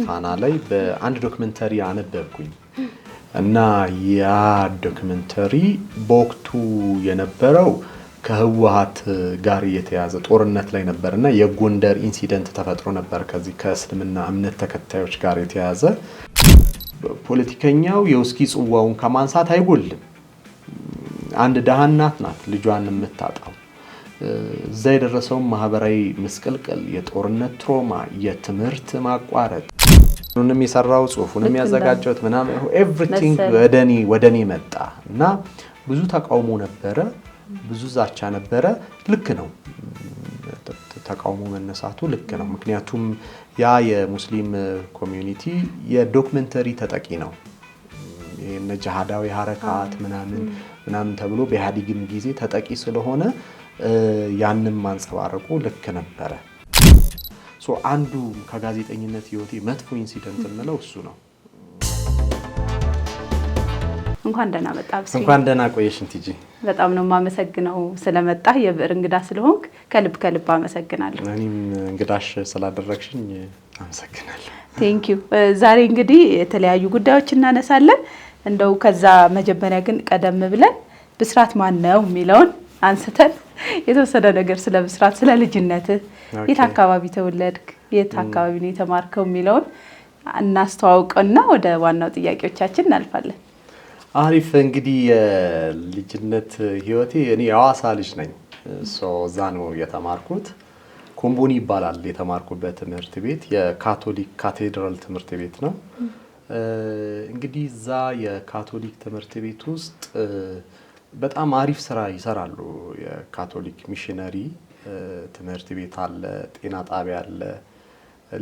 ፋና ላይ በአንድ ዶክመንተሪ አነበብኩኝ እና ያ ዶክመንተሪ በወቅቱ የነበረው ከህወሓት ጋር የተያዘ ጦርነት ላይ ነበርና የጎንደር ኢንሲደንት ተፈጥሮ ነበር ከዚህ ከእስልምና እምነት ተከታዮች ጋር የተያዘ ፖለቲከኛው የውስኪ ጽዋውን ከማንሳት አይጎልም አንድ ደሃ እናት ናት ልጇን የምታጣው እዛ የደረሰው ማህበራዊ ምስቅልቅል የጦርነት ትሮማ የትምህርት ማቋረጥ ሁሉንም የሰራው ጽሁፉንም ያዘጋጀው ምናምን ኤቭሪቲንግ ወደኔ መጣ እና ብዙ ተቃውሞ ነበረ ብዙ ዛቻ ነበረ ልክ ነው ተቃውሞ መነሳቱ ልክ ነው ምክንያቱም ያ የሙስሊም ኮሚዩኒቲ የዶክመንተሪ ተጠቂ ነው የነ ጂሃዳዊ ሐረካት ምናምን ተብሎ በኢህአዴግም ጊዜ ተጠቂ ስለሆነ ያንንም ማንጸባረቁ ልክ ነበረ ሶ አንዱ ከጋዜጠኝነት ህይወቴ መጥፎ ኢንሲደንት እንለው እሱ ነው እንኳን ደህና መጣህ እንኳን ደህና ቆየሽ እንቲጂ በጣም ነው ማመሰግነው ስለመጣህ የብዕር እንግዳ ስለሆንክ ከልብ አመሰግናለሁ እኔም እንግዳሽ ስላደረግሽኝ አመሰግናለሁ ቴንክ ዩ ዛሬ እንግዲህ የተለያዩ ጉዳዮች እናነሳለን እንደው ከዛ መጀመሪያ ግን ቀደም ብለን ብስራት ማን ነው የሚለውን አንስተን የተወሰነ ነገር ስለ ብስራት ስለ ልጅነትህ የት አካባቢ ተወለድክ የት አካባቢ ነው የተማርከው የሚለውን እናስተዋውቀውና ወደ ዋናው ጥያቄዎቻችን እናልፋለን አሪፍ እንግዲህ የልጅነት ህይወቴ እኔ ሐዋሳ ልጅ ነኝ እዛ ነው የተማርኩት ኮምቦኒ ይባላል የተማርኩበት ትምህርት ቤት የካቶሊክ ካቴድራል ትምህርት ቤት ነው እንግዲህ እዛ የካቶሊክ ትምህርት ቤት ውስጥ በጣም አሪፍ ስራ ይሰራሉ የካቶሊክ ሚሽነሪ ትምህርት ቤት አለ ጤና ጣቢያ አለ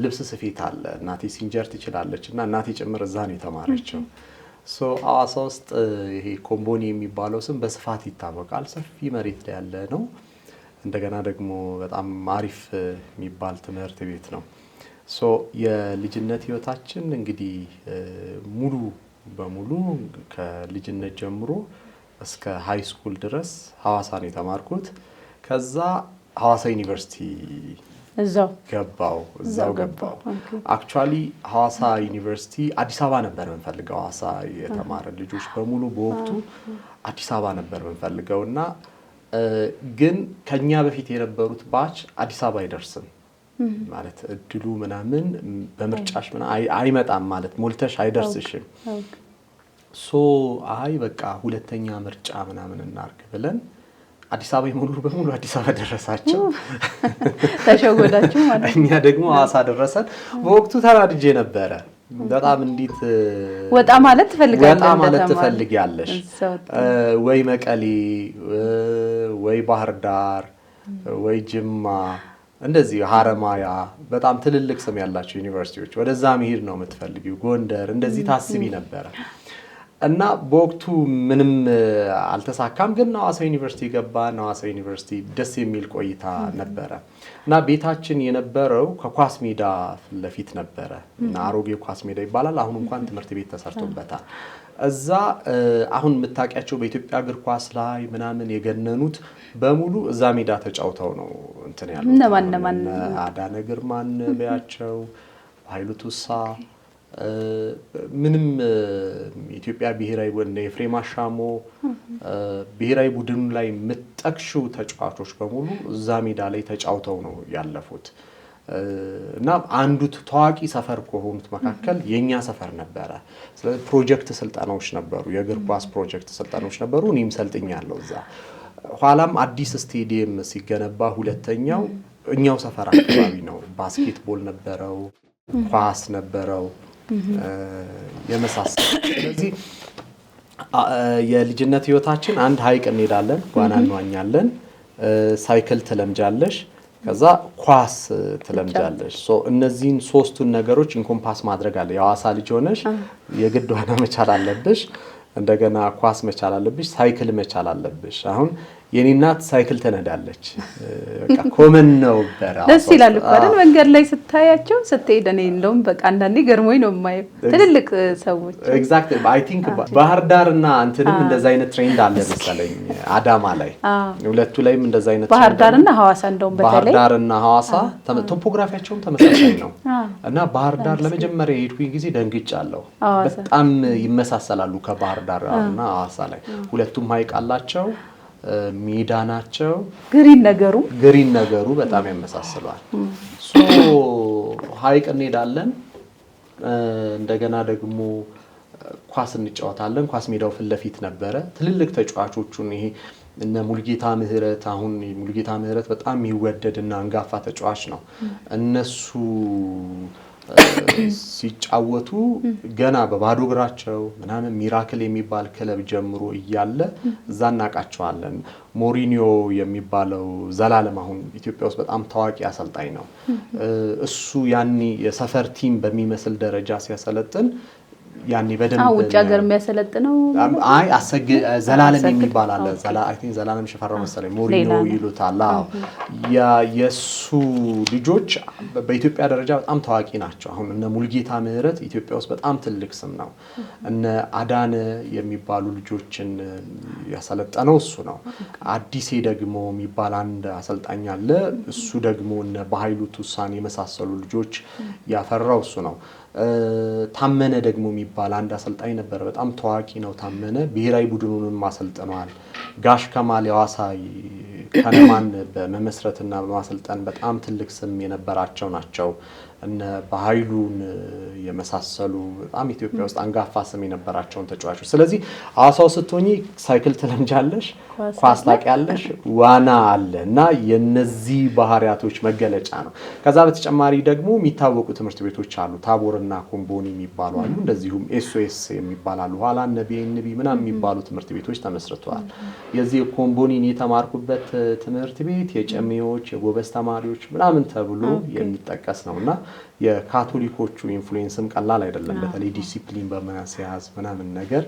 ልብስ ስፌት አለ እናቴ ሲንጀር ትችላለችና እናቴ ጭምር እዛ ነው የተማረችው ሐዋሳ ውስጥ ይሄ ኮምቦኒ የሚባለው ስም በስፋት ይታወቃል ሰፊ መሬት ላይ ያለ ነው እንደገና ደግሞ በጣም አሪፍ የሚባል ትምህርት ቤት ነው የልጅነት ህይወታችን እንግዲህ ሙሉ በሙሉ ከልጅነት ጀምሮ እስከ ሃይ ስኩል ድረስ ሐዋሳ ነው የተማርኩት ከዛ ሐዋሳ ዩኒቨርሲቲ እዛው ገባው አክቹአሊ ሐዋሳ ዩኒቨርሲቲ አዲስ አበባ ነበር የምንፈልገው ሐዋሳ የተማረ ልጆች በሙሉ በወቅቱ አዲስ አበባ ነበር የምንፈልገውና ግን ከኛ በፊት የነበሩት ባች አዲስ አበባ አይደርስም ማለት እድሉ ምናምን በምርጫሽ አይመጣም ማለት ሞልተሽ አይደርስሽም አይ በቃ ሁለተኛ ምርጫ ምናምን እናርግ ብለን አዲስ አበባ ሙሉ በሙሉ አዲስ አበባ ደረሳቸው ተሸወዳችሁ ማለት እኛ ደግሞ ሐዋሳ ደረሰን በወቅቱ ተራድጄ ነበረ በጣም እንዴት ወጣ ማለት ትፈልጊያለሽ ወይ መቀሌ ወይ ባህር ዳር ወይ ጅማ እንደዚህ ሐረማያ በጣም ትልልቅ ስም ያላቸው ዩኒቨርሲቲዎች ወደዛ መሄድ ነው የምትፈልጊው ጎንደር እንደዚህ ታስቢ ነበር እና በወቅቱ ምንም አልተሳካም ግን ሐዋሳ ዩኒቨርሲቲ ገባን ሐዋሳ ዩኒቨርሲቲ ደስ የሚል ቆይታ ነበረ እና ቤታችን የነበረው ከኳስ ሜዳ ለፊት ነበረ እና አሮጌ ኳስ ሜዳ ይባላል አሁን እንኳን ትምህርት ቤት ተሰርቶበታል እዛ አሁን የምታውቂያቸው በኢትዮጵያ እግር ኳስ ላይ ምናምን የገነኑት በሙሉ እዛ ሜዳ ተጫውተው ነው እንትን ያለው እነማን አዳነ ግርማን በያቸው ኃይሉ ቱሳ ምንም ኢትዮጵያ ብሔራዊ ወንደ ኤፍሬም አሻሞ ብሔራዊ ቡድኑ ላይ መጠቅሹ ተጫዋቾች በሙሉ እዛ ሜዳ ላይ ተጫውተው ነው ያለፉት እና አንዱ ታዋቂ ሰፈር ከሆኑት መካከል የኛ ሰፈር ነበረ ስለዚህ ፕሮጀክት ስልጣኖች ነበሩ የእግር ኳስ ፕሮጀክት ስልጣኖች ነበሩ እኔም ሰልጥኛለሁ እዛ ኋላም አዲስ ስቴዲየም ሲገነባ ሁለተኛው እኛው ሰፈር አካባቢ ነው ባስኬትቦል ነበረው ኳስ ነበረው የመሳሰሉ ስለዚህ የልጅነት ህይወታችን አንድ ሀይቅ እንሄዳለን ዋና እንዋኛለን ሳይክል ትለምጃለሽ ከዛ ኳስ ትለምጃለሽ እነዚህን ሶስቱን ነገሮች ኢንኮምፓስ ማድረግ አለ የሐዋሳ ልጅ ሆነሽ የግድ ዋና መቻል አለብሽ እንደገና ኳስ መቻል አለብሽ ሳይክል መቻል አለብሽ አሁን የኔ እናት ሳይክል ትነዳለች። በቃ ኮመን ነው በራ ደስ ይላል እኮ አይደል? መንገድ ላይ ስታያቸው ስትሄድ እኔ እንደውም በቃ አንዳንዴ ገርሞኝ ነው የማየው ትልልቅ ሰዎች። ኤግዛክትሊ አይ ቲንክ ባህር ዳርና እንትንም እንደዛ አይነት ትሬንድ አለ መሰለኝ አዳማ ላይ ሁለቱ ላይም እንደዛ አይነት ባህር ዳርና ሐዋሳ እንደውም በተለይ ባህር ዳርና ሐዋሳ ቶፖግራፊያቸውም ተመሳሳይ ነው እና ባህር ዳር ለመጀመሪያ የሄድኩኝ ጊዜ ደንግጫለሁ። በጣም ይመሳሰላሉ ከባህር ዳርና ሐዋሳ ላይ ሁለቱም ሐይቅ አላቸው ሜዳ ናቸው ግሪን ነገሩ በጣም ያመሳስሏል። ሶ ሐይቅ እንሄዳለን እንደገና ደግሞ ኳስ እንጫወታለን። ኳስ ሜዳው ፊት ለፊት ነበረ። ትልልቅ ተጫዋቾቹን ይሄ እነ ሙልጌታ ምህረት አሁን ሙልጌታ ምህረት በጣም የሚወደድና አንጋፋ ተጫዋች ነው። እነሱ ሲጫወቱ ገና በባዶ እግራቸው ምናምን ሚራክል የሚባል ክለብ ጀምሮ እያለ እዛ እናቃቸዋለን። ሞሪኒዮ የሚባለው ዘላለም አሁን ኢትዮጵያ ውስጥ በጣም ታዋቂ አሰልጣኝ ነው። እሱ ያኔ የሰፈር ቲም በሚመስል ደረጃ ሲያሰለጥን ያኔ በደንብ ውጭ ሀገር የሚያሰለጥነው አይ ዘላለም የሚባል አለ። አይ ቲንክ ዘላለም ሽፈራው መሰለኝ ሞሪኒዮ ይሉታል። የሱ ልጆች በኢትዮጵያ ደረጃ በጣም ታዋቂ ናቸው። አሁን እነ ሙልጌታ ምህረት ኢትዮጵያ ውስጥ በጣም ትልቅ ስም ነው። እነ አዳነ የሚባሉ ልጆችን ያሰለጠነው እሱ ነው። አዲሴ ደግሞ የሚባል አንድ አሰልጣኝ አለ። እሱ ደግሞ እነ በኃይሉ ቱሳን የመሳሰሉ ልጆች ያፈራው እሱ ነው። ታመነ ደግሞ የሚባል አንድ አሰልጣኝ ነበር። በጣም ታዋቂ ነው ታመነ። ብሔራዊ ቡድኑንም ማሰልጠነዋል። ጋሽ ከማል የሐዋሳ ከነማን በመመስረትና በማሰልጠን በጣም ትልቅ ስም የነበራቸው ናቸው። እነ በኃይሉን የመሳሰሉ በጣም ኢትዮጵያ ውስጥ አንጋፋ ስም የነበራቸውን ተጫዋቾች። ስለዚህ ሐዋሳው ስትሆኚ ሳይክል ትለምጃለሽ፣ ኳስ ታውቂያለሽ፣ ዋና አለ እና የነዚህ ባህሪያቶች መገለጫ ነው። ከዛ በተጨማሪ ደግሞ የሚታወቁ ትምህርት ቤቶች አሉ። ታቦርና ኮምቦኒ የሚባሉ አሉ። እንደዚሁም ኤስኦኤስ የሚባሉ ኋላ ነቢኤንቢ ምናምን የሚባሉ ትምህርት ቤቶች ተመስርተዋል። የዚህ ኮምቦኒን የተማርኩበት ትምህርት ቤት የጨሜዎች የጎበዝ ተማሪዎች ምናምን ተብሎ የሚጠቀስ ነውና የካቶሊኮቹ ኢንፍሉዌንስም ቀላል አይደለም። በተለይ ዲሲፕሊን በማስያዝ ምናምን ነገር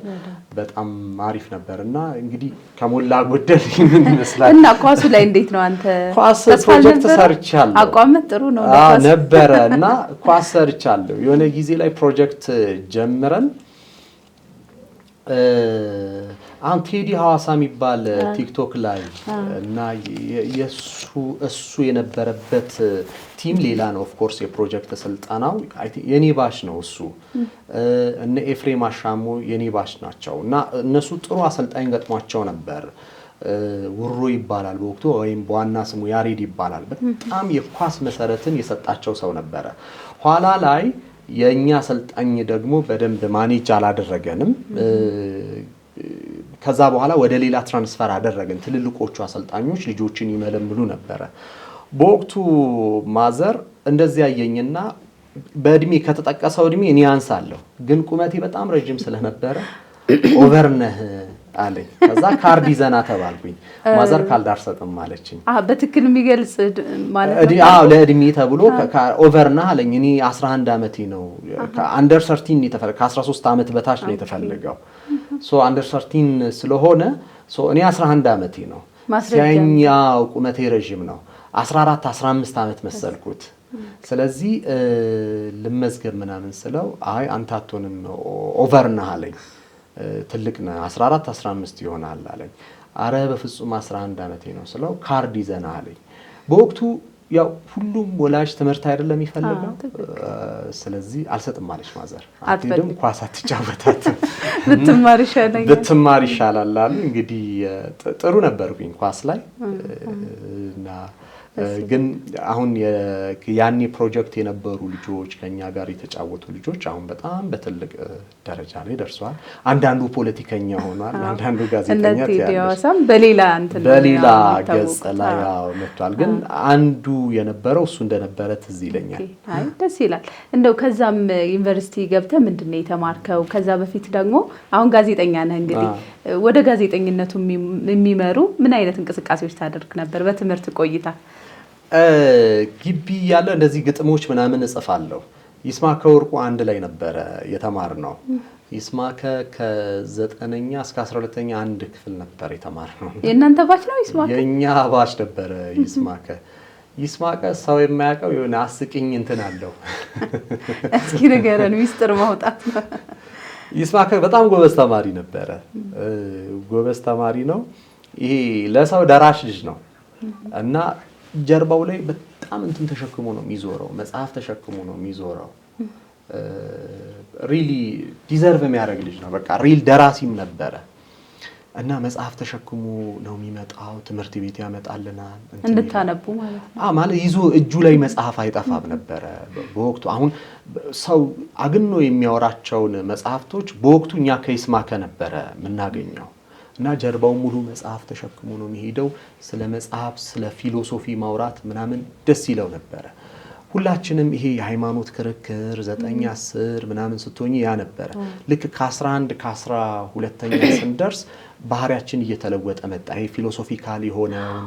በጣም አሪፍ ነበርና እንግዲህ ከሞላ ጎደል ምን ይመስላል። እና ኳሱ ላይ እንዴት ነው አንተ? ኳስ ፕሮጀክት ሰርቻለሁ። አቋምት ጥሩ ነው ነበረ እና ኳስ ሰርቻለሁ። የሆነ ጊዜ ላይ ፕሮጀክት ጀምረን አሁን ቴዲ ሐዋሳ የሚባል ቲክቶክ ላይ እና እሱ የነበረበት ቲም ሌላ ነው። ኦፍ ኮርስ የፕሮጀክት ስልጠናው የኔ ባሽ ነው። እሱ እነ ኤፍሬም አሻሞ የኔ ባሽ ናቸው እና እነሱ ጥሩ አሰልጣኝ ገጥሟቸው ነበር። ውሮ ይባላል በወቅቱ ወይም በዋና ስሙ ያሬድ ይባላል። በጣም የኳስ መሰረትን የሰጣቸው ሰው ነበረ። ኋላ ላይ የኛ አሰልጣኝ ደግሞ በደንብ ማኔጅ አላደረገንም። ከዛ በኋላ ወደ ሌላ ትራንስፈር አደረገን። ትልልቆቹ አሰልጣኞች ልጆችን ይመለምሉ ነበር። በወቅቱ ማዘር እንደዚህ ያየኝና በእድሜ ከተጠቀሰው እድሜ እኔ አንሳለሁ፣ ግን ቁመቴ በጣም ረጅም ስለነበረ ኦቨር ነህ አለኝ። ከዛ ካርድ ይዘና ተባልኩኝ። ማዘር ካልዳር ሰጥም አለችኝ። በትክክል የሚገልጽ ማለት ነው። ለእድሜ ተብሎ ኦቨር ነህ አለኝ። እኔ 11 ዓመቴ ነው። አንደር 13 የተፈለገው ከ13 ዓመት በታች ነው የተፈለገው። ሶ አንደር 13 ስለሆነ እኔ 11 ዓመቴ ነው። ሲያኛው ቁመቴ ረጅም ነው። 14 15 ዓመት መሰልኩት። ስለዚህ ልመዝገብ ምናምን ስለው አይ አንተ አትሆንም ኦቨር ነህ አለኝ። ትልቅ ነህ 14 15 ይሆናል አለኝ። አረ በፍጹም 11 ዓመቴ ነው ስለው ካርድ ይዘና አለኝ። በወቅቱ ያው ሁሉም ወላጅ ትምህርት አይደለም የሚፈልገው። ስለዚህ አልሰጥም ማለች ማዘር። አትሄድም ኳስ አትጫወታትም ብትማር ይሻላል አሉ። እንግዲህ ጥሩ ነበርኩኝ ኳስ ላይ እና ግን አሁን ያኔ ፕሮጀክት የነበሩ ልጆች ከኛ ጋር የተጫወቱ ልጆች አሁን በጣም በትልቅ ደረጃ ላይ ደርሰዋል። አንዳንዱ ፖለቲከኛ ሆኗል፣ አንዳንዱ ጋዜጠኛ ያሳም በሌላ ገጽ ላይ መጥቷል። ግን አንዱ የነበረው እሱ እንደነበረ ትዝ ይለኛል። አይ ደስ ይላል። እንደው ከዛም ዩኒቨርሲቲ ገብተህ ምንድነው የተማርከው? ከዛ በፊት ደግሞ አሁን ጋዜጠኛ ነህ። እንግዲህ ወደ ጋዜጠኝነቱ የሚመሩ ምን አይነት እንቅስቃሴዎች ታደርግ ነበር በትምህርት ቆይታ? ግቢ ያለ እንደዚህ ግጥሞች ምናምን እጽፋለሁ። ይስማከ ወርቁ አንድ ላይ ነበረ የተማርነው። ይስማከ ከ9ኛ እስከ 12ኛ አንድ ክፍል ነበር የተማርነው። የእናንተ ባች ነው ይስማከ? የኛ ባች ነበረ ይስማከ። ይስማከ ሰው የማያውቀው የሆነ አስቂኝ እንትን አለው። እስኪ ንገረን፣ ሚስጥር ማውጣት ነው። ይስማከ በጣም ጎበዝ ተማሪ ነበረ። ጎበዝ ተማሪ ነው። ይሄ ለሰው ደራሽ ልጅ ነው እና ጀርባው ላይ በጣም እንትን ተሸክሞ ነው የሚዞረው፣ መጽሐፍ ተሸክሞ ነው የሚዞረው። ሪሊ ዲዘርቭ የሚያደርግ ልጅ ነው። በቃ ሪል ደራሲም ነበረ እና መጽሐፍ ተሸክሞ ነው የሚመጣው። ትምህርት ቤት ያመጣልናል እንድታነቡ ማለት ነው። ማለት ይዞ እጁ ላይ መጽሐፍ አይጠፋም ነበረ በወቅቱ። አሁን ሰው አግኖ የሚያወራቸውን መጽሐፍቶች በወቅቱ እኛ ከይስማከ ነበረ የምናገኘው እና ጀርባው ሙሉ መጽሐፍ ተሸክሞ ነው የሚሄደው። ስለ መጽሐፍ ስለ ፊሎሶፊ ማውራት ምናምን ደስ ይለው ነበረ። ሁላችንም ይሄ የሃይማኖት ክርክር 9 10 ምናምን ስትሆኚ ያ ነበረ። ልክ ከ11 ከ12ኛ ስንደርስ ባህሪያችን እየተለወጠ መጣ። ይሄ ፊሎሶፊካል የሆነውን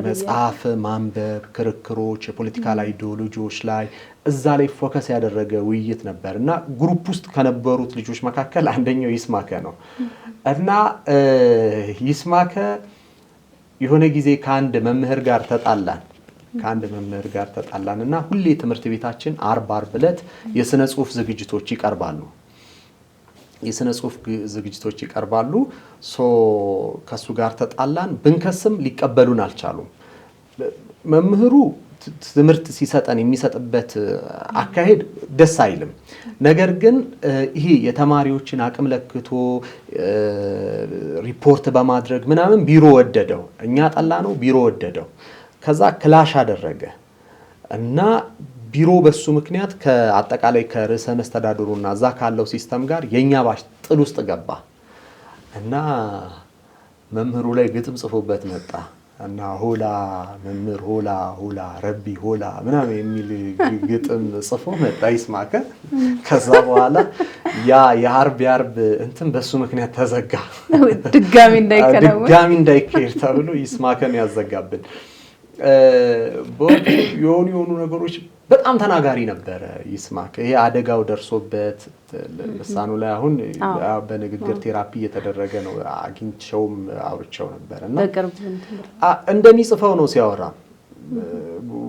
መጽሐፍ ማንበብ፣ ክርክሮች፣ የፖለቲካል አይዲዮሎጂዎች ላይ እዛ ላይ ፎከስ ያደረገ ውይይት ነበር እና ግሩፕ ውስጥ ከነበሩት ልጆች መካከል አንደኛው ይስማከ ነው እና ይስማከ የሆነ ጊዜ ከአንድ መምህር ጋር ተጣላን እና ሁሌ ትምህርት ቤታችን አርብ ዕለት የሥነ ጽሑፍ ዝግጅቶች ይቀርባሉ። ከሱ ጋር ተጣላን። ብንከስም ሊቀበሉን አልቻሉም። መምህሩ ትምህርት ሲሰጠን የሚሰጥበት አካሄድ ደስ አይልም። ነገር ግን ይሄ የተማሪዎችን አቅም ለክቶ ሪፖርት በማድረግ ምናምን ቢሮ ወደደው። እኛ ጠላ ነው፣ ቢሮ ወደደው። ከዛ ክላሽ አደረገ እና ቢሮ በሱ ምክንያት ከአጠቃላይ ከርዕሰ መስተዳድሩና እዛ ካለው ሲስተም ጋር የኛ ባሽ ጥል ውስጥ ገባ እና መምህሩ ላይ ግጥም ጽፎበት መጣ እና ሆላ መምህር ሆላ ሆላ ረቢ ሆላ ምናምን የሚል ግጥም ጽፎ መጣ ይስማከ። ከዛ በኋላ ያ የአርብ እንትን በሱ ምክንያት ተዘጋ። ድጋሚ እንዳይካሄድ ተብሎ ይስማከን ያዘጋብን። በወቅቱ የሆኑ ነገሮች በጣም ተናጋሪ ነበረ ይስማከ። ይሄ አደጋው ደርሶበት ልሳኑ ላይ አሁን በንግግር ቴራፒ እየተደረገ ነው። አግኝቼውም አውርቼው ነበር እና እንደሚጽፈው ነው ሲያወራ።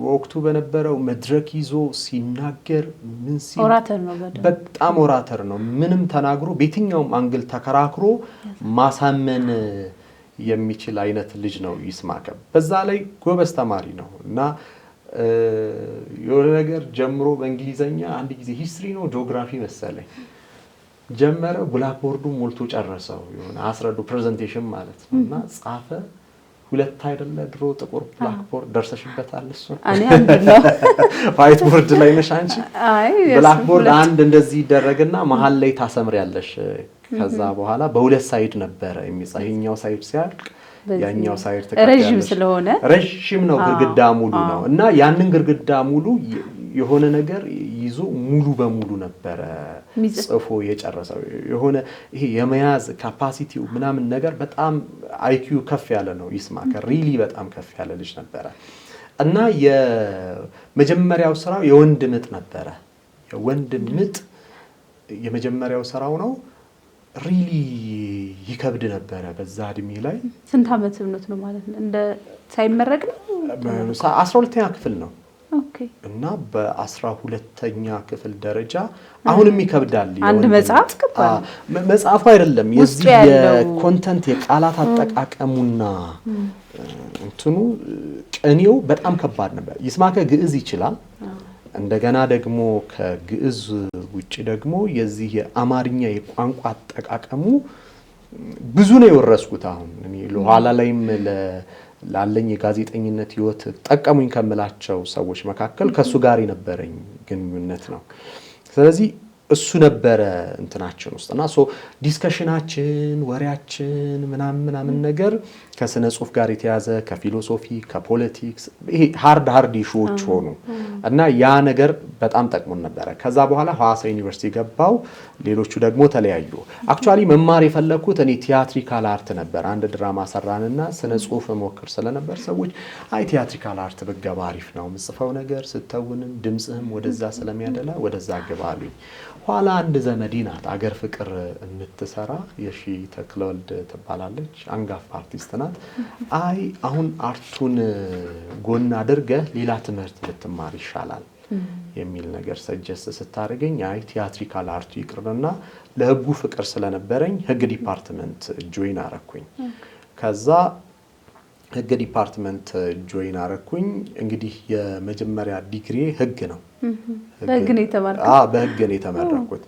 ወቅቱ በነበረው መድረክ ይዞ ሲናገር ምን ሲል ኦራተር ነው፣ በጣም ኦራተር ነው። ምንም ተናግሮ በየትኛውም አንግል ተከራክሮ ማሳመን የሚችል አይነት ልጅ ነው ይስማከ። በዛ ላይ ጎበዝ ተማሪ ነው እና የሆነ ነገር ጀምሮ በእንግሊዘኛ አንድ ጊዜ ሂስትሪ ነው ጂኦግራፊ መሰለኝ ጀመረ። ብላክቦርዱ ሞልቶ ጨረሰው። የሆነ አስረዱ ፕሬዘንቴሽን ማለት ነው እና ጻፈ። 2 አይደለ ድሮ ጥቁር ብላክቦርድ ደርሰሽበታል? እሱ እኔ አንድ ነው። ዋይት ቦርድ ላይ ነሽ አንቺ? አይ ብላክቦርድ አንድ እንደዚህ ይደረግና መሀል ላይ ታሰምሪያለሽ። ከዛ በኋላ በ2 ሳይድ ነበረ የሚጻፈው። ይሄኛው ሳይድ ሲያልቅ ያኛው ሳይድ ረጅም ስለሆነ ረጅም ነው፣ ግርግዳ ሙሉ ነው እና ያንን ግርግዳ ሙሉ የሆነ ነገር ይዞ ሙሉ በሙሉ ነበረ ጽፎ የጨረሰው። የሆነ ይሄ የመያዝ ካፓሲቲው ምናምን ነገር በጣም አይኪው ከፍ ያለ ነው ይስማከ። ሪሊ በጣም ከፍ ያለ ልጅ ነበረ እና የመጀመሪያው ስራው የወንድ ምጥ ነበረ። የወንድ ምጥ የመጀመሪያው ስራው ነው። ሪሊ ይከብድ ነበረ በዛ እድሜ ላይ። ስንት ዓመት ነው ማለት ነው? እንደ ሳይመረቅ ነው 12ኛ ክፍል ነው። ኦኬ። እና በ12ኛ ክፍል ደረጃ አሁንም ይከብዳል። አንድ መጽሐፍ መጽሐፉ አይደለም የዚህ የኮንተንት የቃላት አጠቃቀሙና እንትኑ ቅኔው በጣም ከባድ ነበር። ይስማከ ግዕዝ ይችላል። እንደገና ደግሞ ከግዕዝ ውጪ ደግሞ የዚህ የአማርኛ የቋንቋ አጠቃቀሙ ብዙ ነው የወረስኩት። አሁን እኔ ለኋላ ላይም ላለኝ የጋዜጠኝነት ህይወት ጠቀሙኝ ከምላቸው ሰዎች መካከል ከሱ ጋር የነበረኝ ግንኙነት ነው። ስለዚህ እሱ ነበረ እንትናችን ውስጥና ዲስከሽናችን ወሬያችን ምናምን ነገር ከስነ ጽሁፍ ጋር የተያዘ ከፊሎሶፊ ከፖለቲክስ ይሄ ሃርድ ኢሹዎች ሆኑ እና ያ ነገር በጣም ጠቅሞን ነበረ። ከዛ በኋላ ሐዋሳ ዩኒቨርሲቲ ገባው። ሌሎቹ ደግሞ ተለያዩ። አክቹአሊ መማር የፈለኩት እኔ ቲያትሪካል አርት ነበር። አንድ ድራማ ሰራንና ስነ ጽሁፍ ሞክር ስለነበር ሰዎች አይ ቲያትሪካል አርት ብገባ አሪፍ ነው፣ ምጽፈው ነገር ስተውንም ድምጽህም ወደዛ ስለሚያደላ ወደዛ ገባሉኝ። ኋላ አንድ ዘመዴ ናት አገር ፍቅር የምትሰራ የሺ ተክለወልድ ትባላለች አንጋፋ አርቲስት ናት አይ አሁን አርቱን ጎን አድርገህ ሌላ ትምህርት ብትማር ይሻላል የሚል ነገር ሰጀስት ስታደርገኝ አይ ቲያትሪካል አርቱ ይቅርና ለህጉ ፍቅር ስለነበረኝ ህግ ዲፓርትመንት ጆይን አረኩኝ ከዛ ህግ ዲፓርትመንት ጆይን አረኩኝ እንግዲህ የመጀመሪያ ዲግሪ ህግ ነው በህግ ነው የተመረኩት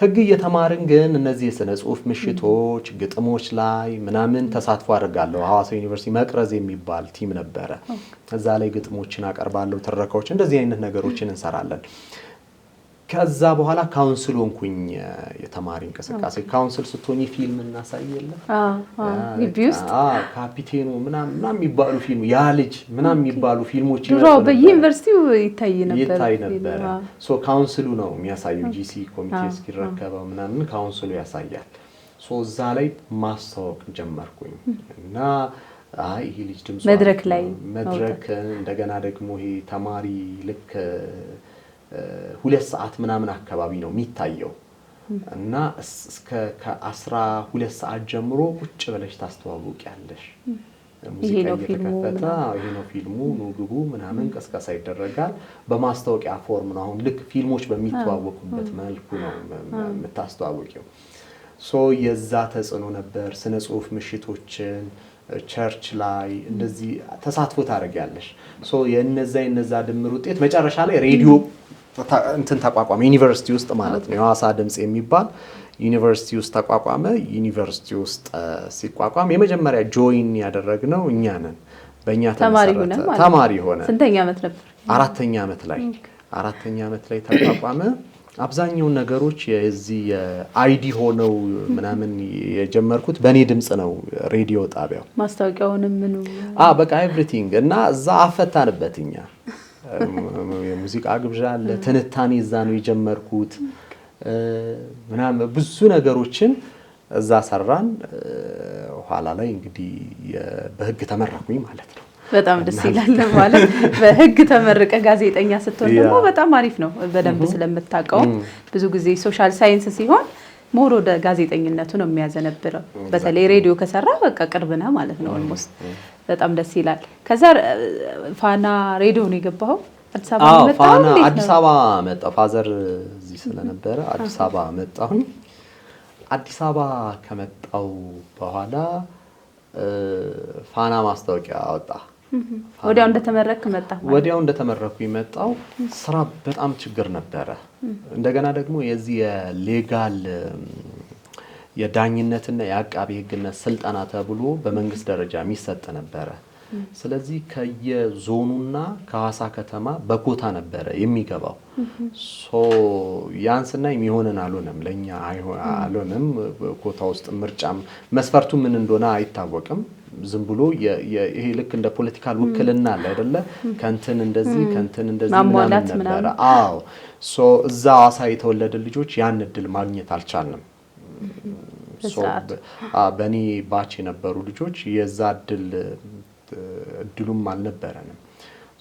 ህግ እየተማርን ግን እነዚህ የስነ ጽሁፍ ምሽቶች ግጥሞች ላይ ምናምን ተሳትፎ አድርጋለሁ ሐዋሳ ዩኒቨርሲቲ መቅረዝ የሚባል ቲም ነበረ እዛ ላይ ግጥሞችን አቀርባለሁ ትረካዎች እንደዚህ አይነት ነገሮችን እንሰራለን ከዛ በኋላ ካውንስል ሆንኩኝ የተማሪ እንቅስቃሴ ካውንስል ስትሆኚ ፊልም እናሳየለ ቢውስት ካፒቴኑ ምናምን የሚባሉ ፊልም ያ ልጅ ምናምን የሚባሉ ፊልሞች ድሮ በዩኒቨርሲቲው ይታይ ነበር ሶ ካውንስሉ ነው የሚያሳየው ጂሲ ኮሚቴ እስኪረከበው ምናምን ካውንስሉ ያሳያል ሶ እዛ ላይ ማስተዋወቅ ጀመርኩኝ እና ይሄ ልጅ ድምጽ መድረክ እንደገና ደግሞ ይሄ ተማሪ ልክ 2 ሰዓት ምናምን አካባቢ ነው የሚታየው እና እስከ ከ12 ሰዓት ጀምሮ ቁጭ ብለሽ ታስተዋውቂያለሽ ሙዚቃ እየተከፈተ ይሄ ነው ፊልሙ ነው ግቡ ምናምን ቀስቀሳ ይደረጋል በማስተዋወቂያ ፎርም ነው አሁን ልክ ፊልሞች በሚተዋወቁበት መልኩ ነው የምታስተዋውቂው ሶ የዛ ተጽዕኖ ነበር ስነ ጽሁፍ ምሽቶችን ቸርች ላይ እንደዚህ ተሳትፎ ታደርጊያለሽ ሶ የነዛ ድምር ውጤት መጨረሻ ላይ ሬዲዮ እንትን ተቋቋመ ዩኒቨርሲቲ ውስጥ ማለት ነው የሐዋሳ ድምጽ የሚባል ዩኒቨርሲቲ ውስጥ ተቋቋመ ዩኒቨርሲቲ ውስጥ ሲቋቋም የመጀመሪያ ጆይን ያደረግነው እኛ ነን በእኛ ተማሪ ሆነ ስንተኛ ዓመት ነበር 4ኛ ዓመት ላይ ተቋቋመ አብዛኛው ነገሮች የዚህ የአይዲ ሆነው ምናምን የጀመርኩት በኔ ድምጽ ነው ሬዲዮ ጣቢያው ማስታወቂያውንም ምኑ በቃ ኤቭሪቲንግ እና እዛ አፈታንበትኛ የሙዚቃ ግብዣ አለ ትንታኔ እዛ ነው የጀመርኩት ምናምን ብዙ ነገሮችን እዛ ሰራን ኋላ ላይ እንግዲህ በህግ ተመረኩኝ ማለት ነው በጣም ደስ ይላል ማለት በህግ ተመረቀ ጋዜጠኛ ስትሆን ደግሞ በጣም አሪፍ ነው በደንብ ስለምታውቀው ብዙ ጊዜ ሶሻል ሳይንስ ሲሆን ሞር ወደ ጋዜጠኝነቱ ነው የሚያዘነብረው በተለይ ሬዲዮ ከሰራ በቃ ቅርብና ማለት ነው ኦልሞስት በጣም ደስ ይላል ከዛ ፋና ሬዲዮ ነው የገባው አዲስ አበባ መጣሁ ፋዘር እዚህ ስለነበረ አዲስ አበባ መጣሁኝ አዲስ አበባ ከመጣው በኋላ ፋና ማስታወቂያ አወጣ ወዲያው እንደተመረኩ መጣው ስራ በጣም ችግር ነበረ እንደገና ደግሞ የዚህ የሌጋል የዳኝነትና የአቃቤ ህግነት ስልጣና ተብሎ በመንግስት ደረጃ የሚሰጥ ነበረ ስለዚህ ከየዞኑና ከሐዋሳ ከተማ በኮታ ነበረ የሚገባው ሶ ያንስና የሚሆነን አልሆነም ለኛ አልሆነም ኮታ ውስጥ ምርጫም መስፈርቱ ምን እንደሆነ አይታወቅም ዝም ብሎ ይሄ ልክ እንደ ፖለቲካል ውክልና አለ አይደለ ከንትን እንደዚህ ምናምን ነበር ሶ እዛ ሐዋሳ የተወለደ ልጆች ያን እድል ማግኘት አልቻልንም ሶ በኔ ባች የነበሩ ልጆች የዛ እድሉም አልነበረንም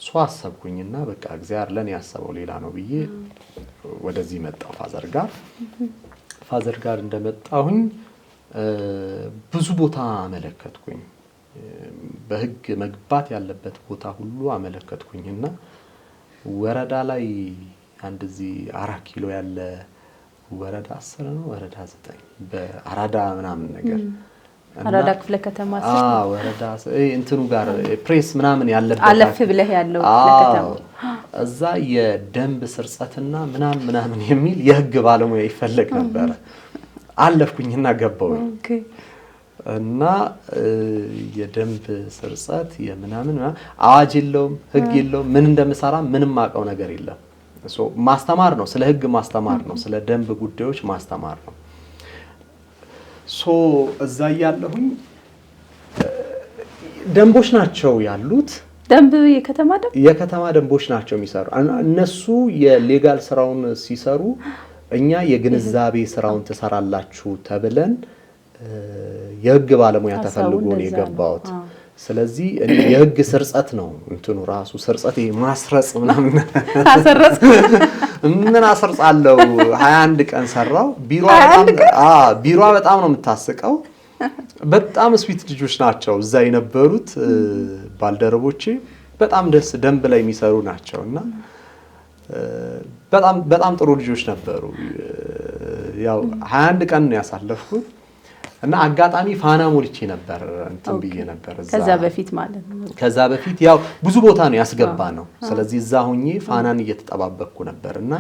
ሶ አሰብኩኝና በቃ እግዚአብሔር ለኔ ያሰበው ሌላ ነው ብዬ ወደዚህ መጣሁ ፋዘር ጋር እንደመጣሁኝ ብዙ አንድ አመለከትኩኝ በህግ መግባት ያለበት ቦታ ሁሉ አመለከትኩኝና ወረዳ ላይ አንድ እዚህ 4 ኪሎ ያለ ወረዳ 10 ነው ወረዳ 9 በአራዳ ምናምን ነገር አራዳ ክፍለ ከተማ ወረዳ እንትኑ ጋር ፕሬስ ምናምን ያለበት አለፍ ብለህ ያለው ክፍለ ከተማ እዛ የደንብ ስርጸትና ምናምን የሚል የህግ ባለሙያ ይፈልግ ነበር አለፍኩኝና ገባው እና የደንብ ስርጸት የምናምን አዋጅ የለውም ህግ የለውም ምን እንደምሰራ ምንም አቀው ነገር የለም ሶ ማስተማር ነው ስለ ህግ ማስተማር ነው ስለ ደንብ ጉዳዮች ማስተማር ነው ሶ እዛ ያለሁኝ ደንቦች ናቸው ያሉት ደንብ የከተማ ደንቦች ናቸው የሚሰሩ እነሱ የሌጋል ስራውን ሲሰሩ እኛ የግንዛቤ ስራውን ተሰራላችሁ ተብለን የህግ ባለሙያ ተፈልጎ ነው የገባውት ስለዚህ እኔ የህግ ስርጸት ነው እንትኑ ራሱ ስርጸት ማስረጽ ምናምን ምን አሰርጻለሁ 21 ቀን ሰራው ቢሮዋ በጣም ነው የምታስቀው በጣም ስዊት ልጆች ናቸው እዛ የነበሩት ባልደረቦቼ በጣም ደንብ ላይ የሚሰሩ ናቸውና በጣም ጥሩ ልጆች ነበሩ ያው 21 ቀን ነው ያሳለፍኩት እና አጋጣሚ ፋና ሞልቼ ነበር እንትን ብዬ ነበር ከዛ በፊት ያው ብዙ ቦታ ነው ያስገባ ነው ስለዚህ እዛ ሆኜ ፋናን እየተጠባበቅኩ ነበርና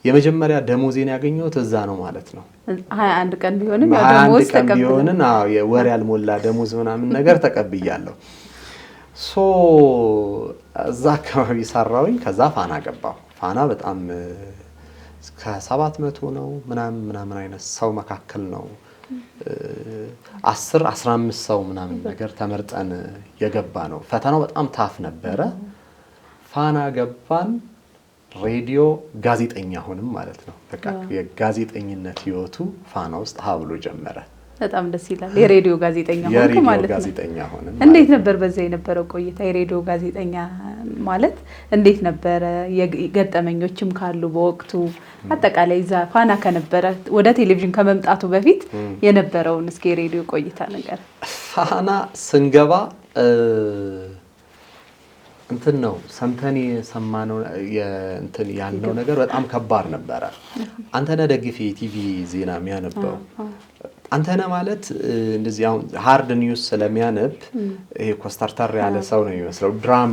የመጀመሪያ ደሞዜን ያገኘሁት እዛ ነው ማለት ነው 21 ቀን ቢሆንም ያው ደሞዝ ተቀብለና የወር ያልሞላ ደሞዝ ምናምን ነገር ተቀብያለሁ ሶ እዛ አካባቢ ሰራውኝ ከዛ ፋና ገባው ፋና በጣም ከ700 ነው ምናምን አይነት ሰው መካከል ነው 10-15 ሰው ምናምን ነገር ተመርጠን የገባ ነው ፈተናው በጣም ታፍ ነበረ ፋና ገባን ሬዲዮ ጋዜጠኛ ሆነም ማለት ነው በቃ የጋዜጠኝነት ህይወቱ ፋና ውስጥ ሀብሎ ጀመረ በጣም ደስ ይላል የሬዲዮ ጋዜጠኛ ሆንኩ ማለት ነው እንዴት ነበር በዛ የነበረው ቆይታ የሬዲዮ ጋዜጠኛ ማለት እንዴት ነበር የገጠመኞችም ካሉ በወቅቱ አጠቃላይ ዛ ፋና ከነበረ ወደ ቴሌቪዥን ከመምጣቱ በፊት የነበረውን እስኪ ሬዲዮ ቆይታ ነገር ፋና ስንገባ እንትን ነው ሰምተን የሰማነው እንትን ያለው ነገር በጣም ከባድ ነበር አንተነህ ደግፌ ቲቪ ዜና የሚያነበው አንተነህ ማለት እንደዚህ አሁን ሃርድ ኒውስ ስለሚያነብ ይሄ ኮስታርታር ያለ ሰው ነው የሚመስለው ድራም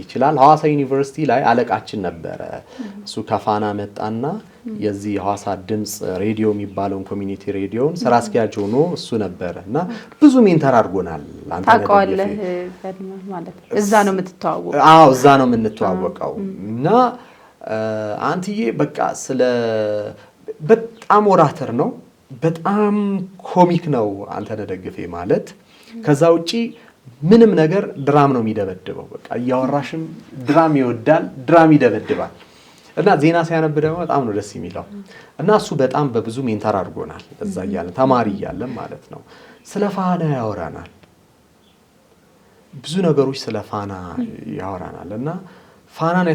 ይችላል ሐዋሳ ዩኒቨርሲቲ ላይ አለቃችን ነበረ እሱ ከፋና መጣና የዚህ ሐዋሳ ድምጽ ሬዲዮ የሚባለው ኮሚኒቲ ሬዲዮን ስራ አስኪያጅ ሆኖ እሱ ነበርና ብዙ ሜንተር አድርጎናል ታውቀዋለህ ማለት እዛ ነው የምትተዋወቀው እዛ ነው የምንተዋወቀው እና አንትዬ በቃ ስለ በጣም ኦራተር ነው በጣም ኮሚክ ነው አንተነህ ደግፌ ማለት ከዛ ውጪ ምንም ነገር ድራም ነው የሚደበድበው በቃ ያወራሽም ድራም ይወዳል ድራም ይደበድባል እና ዜና ሲያነብ ደግሞ በጣም ነው ደስ የሚለው እና እሱ በጣም በብዙ ሜንተር አድርጎናል እዛ ያለ ተማሪ ያለ ማለት ነው ስለ ፋና ያወራናል ብዙ ነገሮች ስለ ፋና ያወራናል እና ፋናን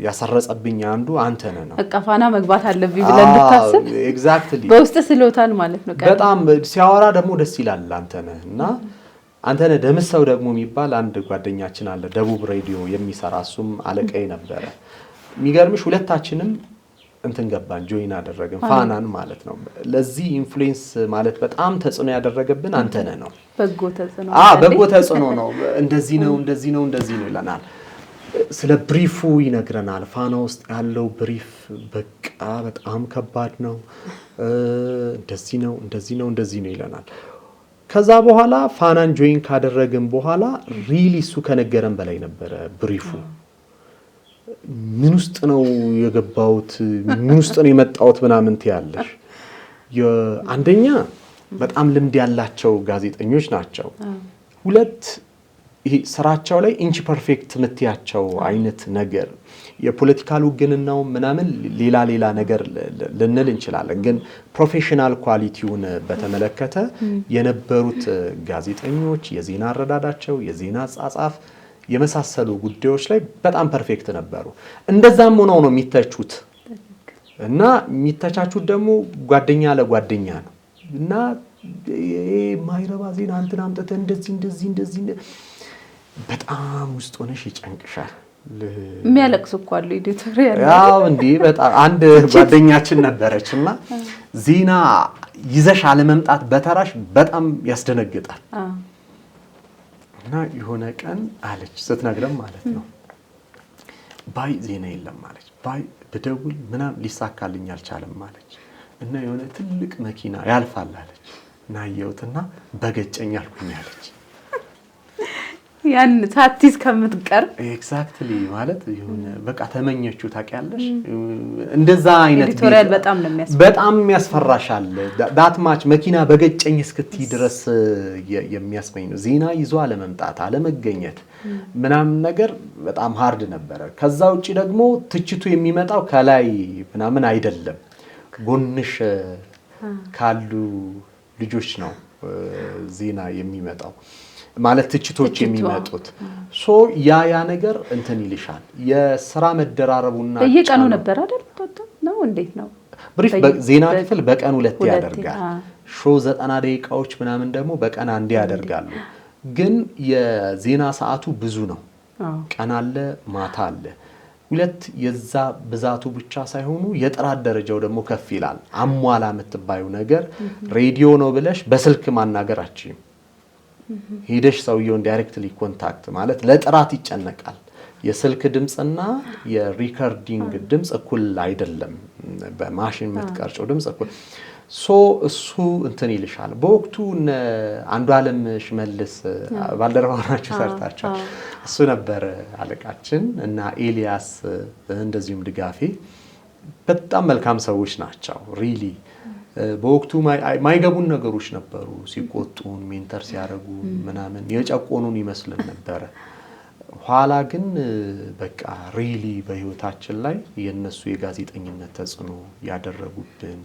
ያሰረጸብኝ አንዱ አንተነህ ነው በቃ ፋና መግባት አለብኝ ብለን እንድታስብ ኤግዛክትሊ በውስጥ ስለውታል ማለት ነው በጣም ሲያወራ ደግሞ ደስ ይላል አንተነህ እና አንተነህ ደምሰው ደግሞ የሚባል አንድ ጓደኛችን አለ ደቡብ ሬዲዮ የሚሰራ እሱም አለቃዬ ነበረ የሚገርምሽ ሁለታችንም እንትን ገባን ጆይን አደረግን ፋናን ማለት ነው ለዚህ ኢንፍሉዌንስ ማለት በጣም ተጽዕኖ ያደረገብን አንተነህ ነው በጎ ተጽዕኖ ነው እንደዚህ ነው ይለናል ስለ ብሪፉ ይነግረናል ፋና ውስጥ ያለው ብሪፍ በቃ በጣም ከባድ ነው እንደዚህ ነው ይለናል ከዛ በኋላ ፋናን ጆይን ካደረግን በኋላ ሪሊ እሱ ከነገረን በላይ ነበረ ብሪፉ ምን ውስጥ ነው የገባውት ምን ውስጥ ነው የመጣውት ምናምን ትያለሽ አንደኛ በጣም ልምድ ያላቸው ጋዜጠኞች ናቸው ሁለት ይሄ ስራቸው ላይ ኢንች ፐርፌክት ምትያቸው አይነት ነገር የፖለቲካል ውግንናው ምናምን ሌላ ነገር ልንል እንችላለን ግን ፕሮፌሽናል ኳሊቲውን በተመለከተ የነበሩት ጋዜጠኞች የዜና አረዳዳቸው የዜና አጻጻፍ የመሳሰሉ ጉዳዮች ላይ በጣም ፐርፌክት ነበሩ እንደዛም ሆነው ነው የሚተቹት እና የሚተቻቹት ደግሞ ጓደኛ ለጓደኛ ነው እና ማይረባ ዜና እንትን አምጥተ እንደዚህ በጣም ውስጥ ሆነሽ ይጨንቅሻል የሚያለቅስ እኮ አለ ኤዲቶሪያል ያው እንዴ በጣም አንድ ጓደኛችን ነበረችና ዜና ይዘሽ አለ መምጣት በተራሽ በጣም ያስደነግጣል እና የሆነ ቀን አለች ስትነግረም ማለት ነው ባይ ዜና የለም ማለች ባይ በደውል ምናም ሊሳካልኝ አልቻለም ማለች እና የሆነ ትልቅ መኪና ያልፋል አለች እና ያየውትና በገጨኝ አልኩኝ አለች ያን ሳትይዝ ከምትቀር ኤግዛክትሊ ማለት ይሁን በቃ ተመኘችው ታውቂያለሽ እንደዛ አይነት ኤዲቶሪያል በጣም ያስፈራሻል ዳት ማች መኪና በገጨኝ እስክቲ ድረስ የሚያስመኝ ነው ዜና ይዞ አለመምጣት አለመገኘት ምናምን ነገር በጣም ሃርድ ነበር ከዛ ውጪ ደግሞ ትችቱ የሚመጣው ከላይ ምናምን አይደለም ጎንሽ ካሉ ልጆች ነው ዜና የሚመጣው ማለት ትችቶች የሚመጡት ሶ ያ ነገር እንትን ይልሻል የሥራ መደራረቡና በየቀኑ ነበር አይደል ነው እንዴት ነው ብሪፍ ዜና ክፍል በቀን 2 ያደርጋል ሾው 90 ደቂቃዎች ምናምን ደግሞ በቀን አንዴ ያደርጋሉ ግን የዜና ሰዓቱ ብዙ ነው ቀን አለ ማታ አለ ሁለት የዛ ብዛቱ ብቻ ሳይሆኑ የጥራት ደረጃው ደግሞ ከፍ ይላል አሟላ የምትባዩ ነገር ሬዲዮ ነው ብለሽ በስልክ ማናገራችሁ ሄደሽ ሰውየውን ዳይሬክትሊ ኮንታክት ማለት ለጥራት ይጨነቃል የስልክ ድምጽና የሪከርዲንግ ድምጽ እኩል አይደለም በማሽን የምትቀርጨው ድምጽ እኩል ሶ እሱ እንትን ይልሻል በወቅቱ አንዱ ዓለም ሽመልስ ባልደረባናችሁ ሰርታችሁ እሱ ነበር አለቃችን እና ኤልያስ እንደዚሁም ድጋፌ በጣም መልካም ሰዎች ናቸው ሪሊ በወቅቱ ማይገቡን ነገሮች ነበሩ ሲቆጡን ሜንተር ሲያደርጉ ምናምን የጨቆኑን ይመስልን ነበር ኋላ ግን በቃ ሪሊ በህይወታችን ላይ የነሱ የጋዜጠኝነት ተጽዕኖ ያደረጉብን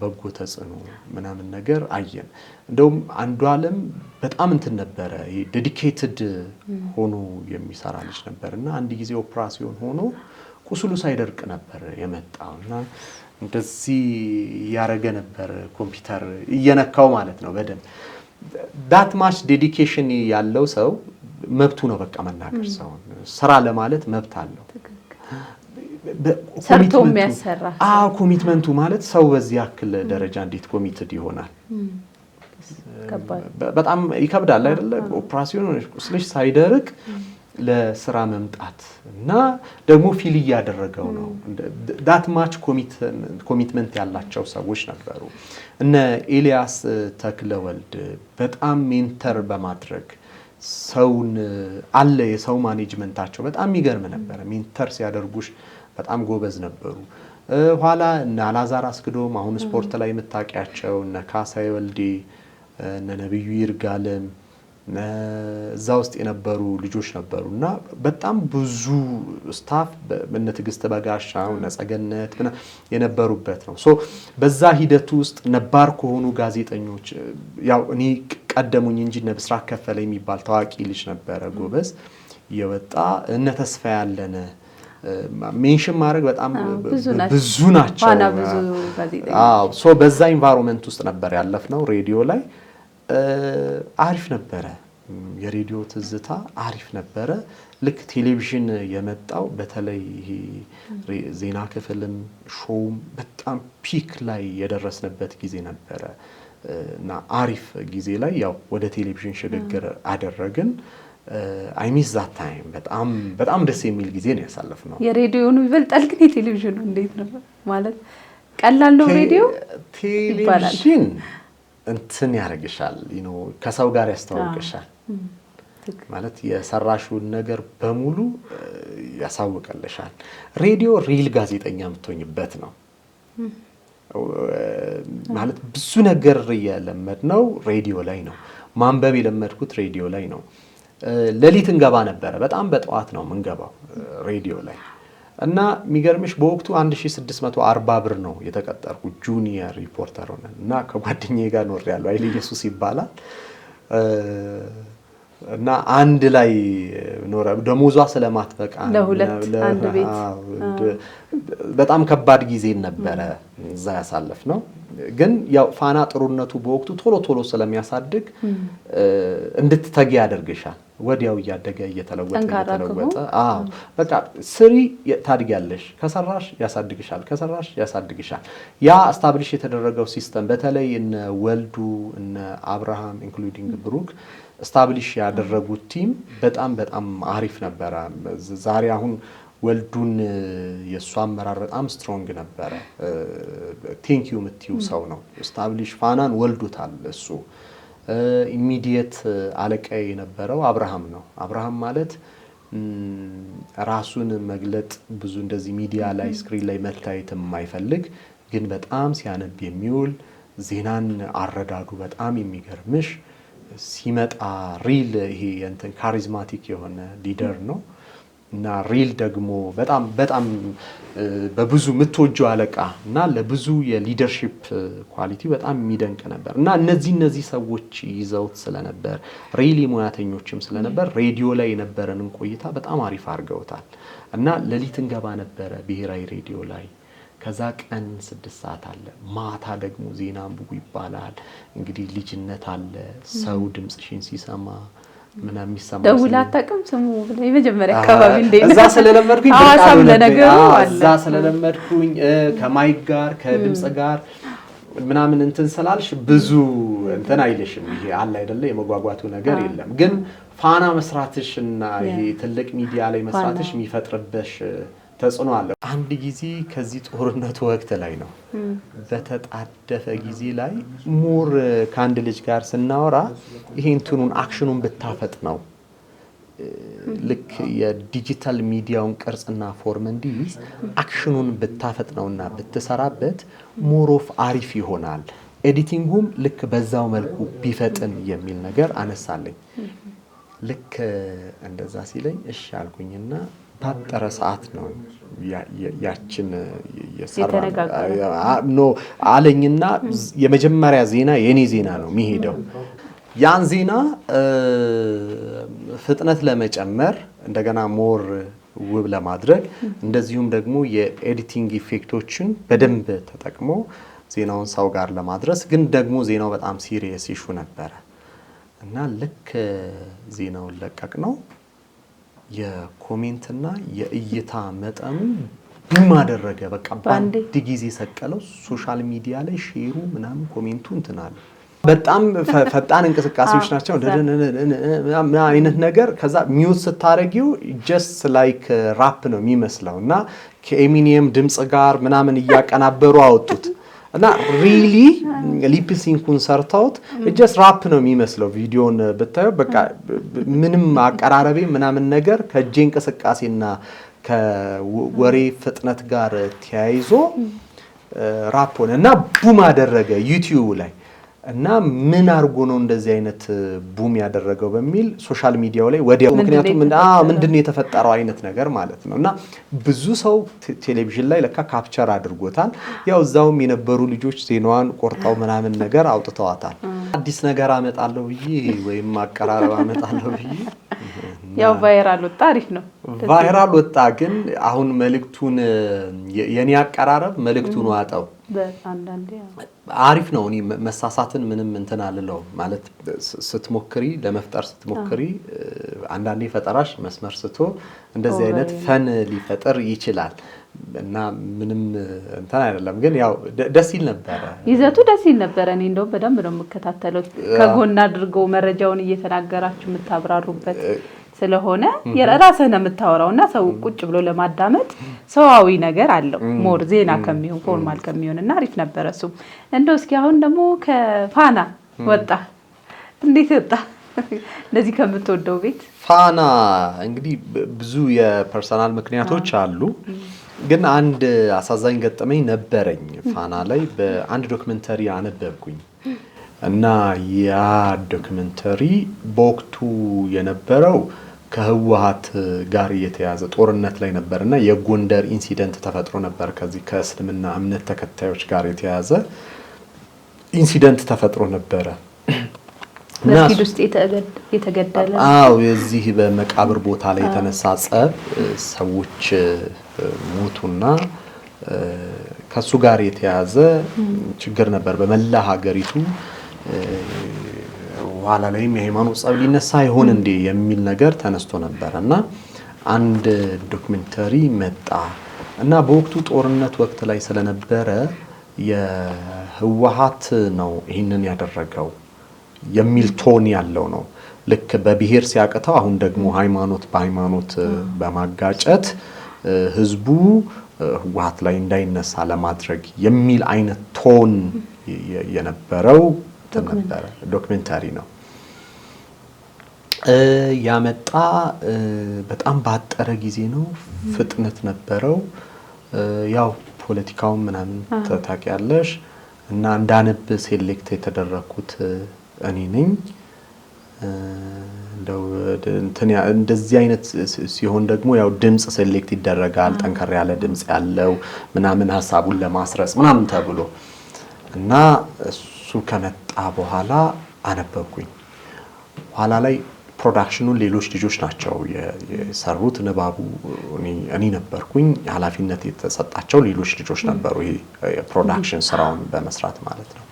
በጎ ተጽዕኖ ምናምን ነገር አየን እንደውም አንዱ ዓለም በጣም እንትን ነበር ዴዲኬትድ ሆኖ የሚሰራ ልጅ ነበርና አንድ ጊዜ ኦፕራሲዮን ሆኖ ቁስሉ ሳይደርቅ ነበር የመጣውና እንደዚህ ያረገ ነበር ኮምፒውተር እየነካው ማለት ነው በደም that much dedication ያለው ሰው መብቱ ነው በቃ መናገር ሰው ስራ ለማለት መብት አለው ሰርቶ የሚያሰራ ኮሚትመንቱ ማለት ሰው በዚህ ያክል ደረጃ እንዴት ኮሚትድ ይሆናል በጣም ይከብዳል አይደለ ኦፕራሲዮን ቁስልሽ ሳይደርቅ ለስራ መምጣት እና ደግሞ ፊል ያደረገው ነው that much commitment ያላቸው ሰዎች ነበሩ እነ ኤልያስ ተክለወልድ በጣም ሜንተር በማድረግ ሰውን አለ የሰው ማኔጅመንታቸው በጣም ይገርም ነበር ሜንተር ሲያደርጉሽ በጣም ጎበዝ ነበሩ ኋላ እና አላዛር አስክዶም አሁን ስፖርት ላይ መታቂያቸው እና ካሳይ ወልዴ እና ነብዩ ይርጋለም እዛ ውስጥ የነበሩ ልጆች ነበሩና በጣም ብዙ ስታፍ በእነትግስት በጋሻው ነጸገነት የነበሩበት ነው ሶ በዛ ሂደት ውስጥ ነባር ከሆኑ ጋዜጠኞች ያው እኔ ቀደሙኝ እንጂ ነብስራት ከፈለ የሚባል ታዋቂ ልጅ ነበር ጎበዝ የወጣ እነ ተስፋ ያለነ ሜንሽን ማድረግ በጣም ብዙ ናቸው ሶ በዛ ኢንቫይሮንመንት ውስጥ ነበር ያለፍነው ሬዲዮ ላይ አሪፍ ነበረ የሬዲዮ ትዝታ አሪፍ ነበረ ልክ ቴሌቪዥን የመጣው በተለይ ዜና ክፍልም ሾውም በጣም ፒክ ላይ የደረስንበት ጊዜ ነበረ እና አሪፍ ጊዜ ላይ ያው ወደ ቴሌቪዥን ሽግግር አደረግን I miss that time በጣም ደስ የሚል ጊዜ ነው ያሳለፍነው የሬዲዮኑ ይበልጣል ግን የቴሌቪዥኑ እንዴት ነው ማለት ቀላል ነው ሬዲዮ ቴሌቪዥን እንትን ያረጋሻል ከሰው ጋር ያስተዋውቅሻል ማለት የሰራሽውን ነገር በሙሉ ያሳውቀልሻል ሬዲዮ ሪል ጋዜጠኛ የምትሆኝበት ነው ማለት ብዙ ነገር የለመድነው ሬዲዮ ላይ ነው ማንበብ የለመድኩት ሬዲዮ ላይ ነው ለሊት እንገባ ነበር በጣም በጠዋት ነው መንገባው ሬዲዮ ላይ እና የሚገርምሽ በወቅቱ 1640 ብር ነው የተቀጠርኩት ጁኒየር ሪፖርተር ሆነን እና ከጓደኛዬ ጋር ኖር ያለው አይል ኢየሱስ ይባላል እና አንድ ላይ ኖር ደሞዟ ስለማትበቃ ለሁለት አንድ ቤት በጣም ከባድ ጊዜ ነበር እዛ ያሳለፍነው ግን ያው ፋና ጥሩነቱ በወቅቱ ቶሎ ስለሚያሳድግ እንድትተጊ ያደርግሻል ወዲያው ያደገ እየተለወጠ በቃ ስሪ ታድጊያለሽ ከሰራሽ ያሳድግሻል ያ ስታብሊሽ የተደረገው ሲስተም በተለይ እነ ወልዱ እነ አብርሃም ኢንክሉዲንግ ብሩክ ስታብሊሽ ያደረጉት ቲም በጣም አሪፍ ነበር ዛሬ አሁን ወልዱን የሷ አመራር በጣም ስትሮንግ ነበር ቴንክ ዩ ምትዩ ሰው ነው ስታብሊሽ ፋናን ወልዱታል እሱ ኢሚዲየት አለቃዬ የነበረው አብርሃም ነው አብርሃም ማለት ራሱን መግለጥ ብዙ እንደዚህ ሚዲያ ላይ ስክሪን ላይ መታየት የማይፈልግ ግን በጣም ሲያነብ የሚውል ዜናን አረዳዱ በጣም የሚገርምሽ ሲመጣ ሪል ይሄ እንትን ካሪዝማቲክ የሆነ ሊደር ነው እና ሪል ደግሞ በጣም በብዙ ምትወጂው አለቃ እና ለብዙ የሊደርሺፕ ኳሊቲ በጣም የሚደንቅ ነበር እና እነዚህ ሰዎች ይዘውት ስለነበር ሪሊ ሙያተኞችም ስለነበር ሬዲዮ ላይ የነበረንን ቆይታ በጣም አሪፍ አድርገውታል እና ሌሊት እንገባ ነበረ ብሔራዊ ሬዲዮ ላይ ከዛ ቀን 6 ሰዓት አለ ማታ ደግሞ ዜና አንብቡ ይባላል እንግዲህ ልጅነት አለ ሰው ድምጽሽን ሲሰማ ምናምን ይሰማል ደውላ አታውቅም ስሙ የመጀመሪያ አካባቢ እንደዚህ እዛ ስለለመድኩኝ አዋሳም ለነገሩ አለ እዛ ስለለመድኩኝ ከማይክ ጋር ከድምጽ ጋር ምናምን እንትን ስላልሽ ብዙ እንትን አይልሽም ይሄ አለ አይደለ የመጓጓቱ ነገር የለም ግን ፋና መስራትሽና ይሄ ትልቅ ሚዲያ ላይ መስራትሽ የሚፈጥርብሽ ተጽዕኖ አለ አንድ ጊዜ ከዚህ ጦርነቱ ወቅት ላይ ነው በተጣደፈ ጊዜ ላይ ሞር ካንድ ልጅ ጋር ስናወራ ይሄ እንትኑን አክሽኑን ብታፈጥ ነው ልክ የዲጂታል ሚዲያውን ቅርጽና ፎርም እንዲይዝ አክሽኑን ብታፈጥ ነውና ብትሰራበት ሞር ኦፍ አሪፍ ይሆናል ኤዲቲንጉም ልክ በዛው መልኩ ቢፈጥን የሚል ነገር አነሳለኝ ልክ እንደዛ ሲለኝ እሺ አልኩኝና ባጠረ ሰዓት ነው ያችን የሰራ ኖ አለኝና የመጀመሪያ ዜና የኔ ዜና ነው የሚሄደው ያን ዜና ፍጥነት ለመጨመር እንደገና ሞር ውብ ለማድረግ እንደዚሁም ደግሞ የኤዲቲንግ ኢፌክቶችን በደንብ ተጠቅሞ ዜናውን ሰው ጋር ለማድረስ ግን ደግሞ ዜናው በጣም ሲሪየስ ኢሹ ነበረ እና ልክ ዜናውን ለቀቅ ነው የኮሜንትና የእይታ መጠኑ ቡም አደረገ በቃ ባንድ ጊዜ ሰቀለው ሶሻል ሚዲያ ላይ ሼሩ ምናምን ኮሜንቱ እንትናል በጣም ፈጣን እንቅስቃሴዎች ናቸው እና አይነት ነገር ከዛ ሚውት ስታረጊው just like ራፕ ነው የሚመስለውና ከኤሚኒየም ድምጽ ጋር ምናምን እያቀናበሩ አወጡት እና ሪሊ ሊፕ ሲንኩን ሰርተውት just ራፕ ነው የሚመስለው ቪዲዮን ብታዩ በቃ ምንም አቀራረቤ ምናምን ነገር ከጄ እንቅስቃሴና ከወሬ ፍጥነት ጋር ተያይዞ ራፕ ሆነ እና ቡም አደረገ ዩቲዩብ ላይ እና ምን አርጎ ነው እንደዚህ አይነት ቡም ያደረገው በሚል ሶሻል ሚዲያው ላይ ወዲያው ምክንያቱም ምንድነው የተፈጠረው አይነት ነገር ማለት ነውና ብዙ ሰው ቴሌቪዥን ላይ ለካ ካፕቸር አድርጎታል ያው እዛውም የነበሩ ልጆች ዜናዋን ቆርጣው ምናምን ነገር አውጥተዋታል አዲስ ነገር አመጣለሁ ብዬ ወይም አቀራረብ አመጣለሁ ብዬ ያው ቫይራል ወጣ አሪፍ ነው ቫይራል ወጣ ግን አሁን መልእክቱን የኔ አቀራረብ መልእክቱን ዋጣው በአንዳንዴ አሪፍ ነው እኔ መሳሳትን ምንም እንትን አልለው ማለት ስትሞክሪ ለመፍጠር ስትሞክሪ አንዳንዴ ፈጠራሽ መስመር ስቶ እንደዚህ አይነት ፈን ሊፈጠር ይችላል እና ምንም እንትን አይደለም ግን ያው ደስ ይል ነበር ይዘቱ ደስ ይል ነበር እኔ እንደው በደንብ ነው የምከታተለው ከጎና አድርገው መረጃውን እየተናገራችሁ የምታብራሩበት ስለሆነ የራስህን የምታወራውና ሰው ቁጭ ብሎ ለማዳመጥ ሰዋዊ ነገር አለው ሞር ዜና ከሚሆን ፎርማል ከሚሆንና አሪፍ ነበር እሱ እንደው እስኪ አሁን ደግሞ ከፋና ወጣ እንዴት ወጣ እንደዚህ ከምትወደው ቤት ፋና እንግዲህ ብዙ የፐርሰናል ምክንያቶች አሉ ግን አንድ አሳዛኝ ገጠመኝ ነበረኝ ፋና ላይ በአንድ ዶክመንተሪ አነበብኩኝ እና ያ ዶክመንተሪ በወቅቱ የነበረው ከህወሓት ጋር የተያዘ ጦርነት ላይ ነበርና የጎንደር ኢንሲደንት ተፈጥሮ ነበር ከዚህ ከእስልምና እምነት ተከታዮች ጋር የተያዘ ኢንሲደንት ተፈጥሮ ነበር መስጊድ ውስጥ የተገደለ የዚህ በመቃብር ቦታ ላይ የተነሳ ጸብ ሰዎች ሞቱና ከሱ ጋር የተያዘ ችግር ነበር በመላ ሀገሪቱ ኋላ ላይም የሃይማኖት ጸብ ሊነሳ ይሆን እንዴ የሚል ነገር ተነስቶ ነበርና አንድ ዶክመንተሪ መጣ እና በወቅቱ ጦርነት ወቅት ላይ ስለነበረ የህወሓት ነው ይሄንን ያደረገው የሚል ቶን ያለው ነው ልክ በብሔር ሲያቀተው አሁን ደግሞ ሃይማኖት በሃይማኖት በማጋጨት ህዝቡ ህወሓት ላይ እንዳይነሳ ለማድረግ የሚል አይነት ቶን የነበረው ተነበረ ዶክመንተሪ ነው ያመጣ በጣም ባጠረ ጊዜ ነው ፍጥነት ነበረው ያው ፖለቲካው ምናምን ተታቂያለሽ እና እንዳነብ ሴሌክት የተደረኩት እኔ ነኝ እንደው እንደዚህ አይነት ሲሆን ደግሞ ያው ድምጽ ሴሌክት ይደረጋል ጠንከር ያለ ድምጽ ያለው ምናምን ሐሳቡን ለማስረጽ ምናምን ተብሎ እና እሱ ከመጣ በኋላ አነበብኩኝ። ኋላ ላይ ፕሮዳክሽኑን ሌሎች ልጆች ናቸው የሰሩት። ንባቡ እኔ ነበርኩኝ። ኃላፊነት የተሰጣቸው ሌሎች ልጆች ነበሩ፣ ይሄ ፕሮዳክሽን ስራውን በመስራት ማለት ነው።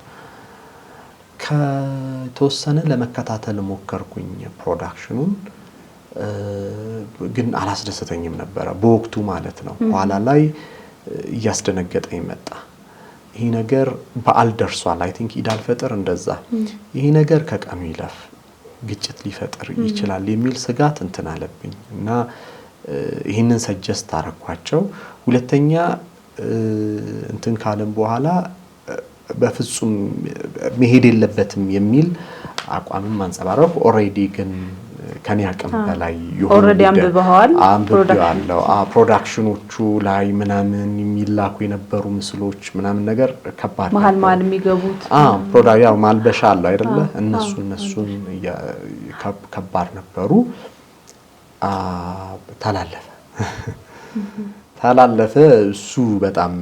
ከተወሰነ ለመከታተል ሞከርኩኝ ፕሮዳክሽኑን፣ ግን አላስደሰተኝም ነበረ በወቅቱ ማለት ነው። ኋላ ላይ እያስደነገጠኝ መጣ። ይሄ ነገር በዓል ደርሷል፣ አይ ቲንክ ኢድ አልፈጥር እንደዛ፣ ይሄ ነገር ከቀኑ ይለፍ ግጭት ሊፈጥር ይችላል የሚል ስጋት እንትን አለብኝ እና ይሄንን ሰጀስት አረኳቸው። ሁለተኛ እንትን ካለም በኋላ በፍጹም መሄድ የለበትም የሚል አቋምም አንጸባረኩ። ኦሬዲ ግን ከኔ አቅም በላይ ኦሬዲ አንብቤዋለሁ። ፕሮዳክሽኖቹ ላይ ምናምን የሚላኩ የነበሩ ምስሎች ምናምን ነገር ከባድ ነው። መሀል የሚገቡት ያው ማልበሻ አለው አይደለ? እነሱን ከባድ ነበሩ። ተላለፈ። እሱ በጣም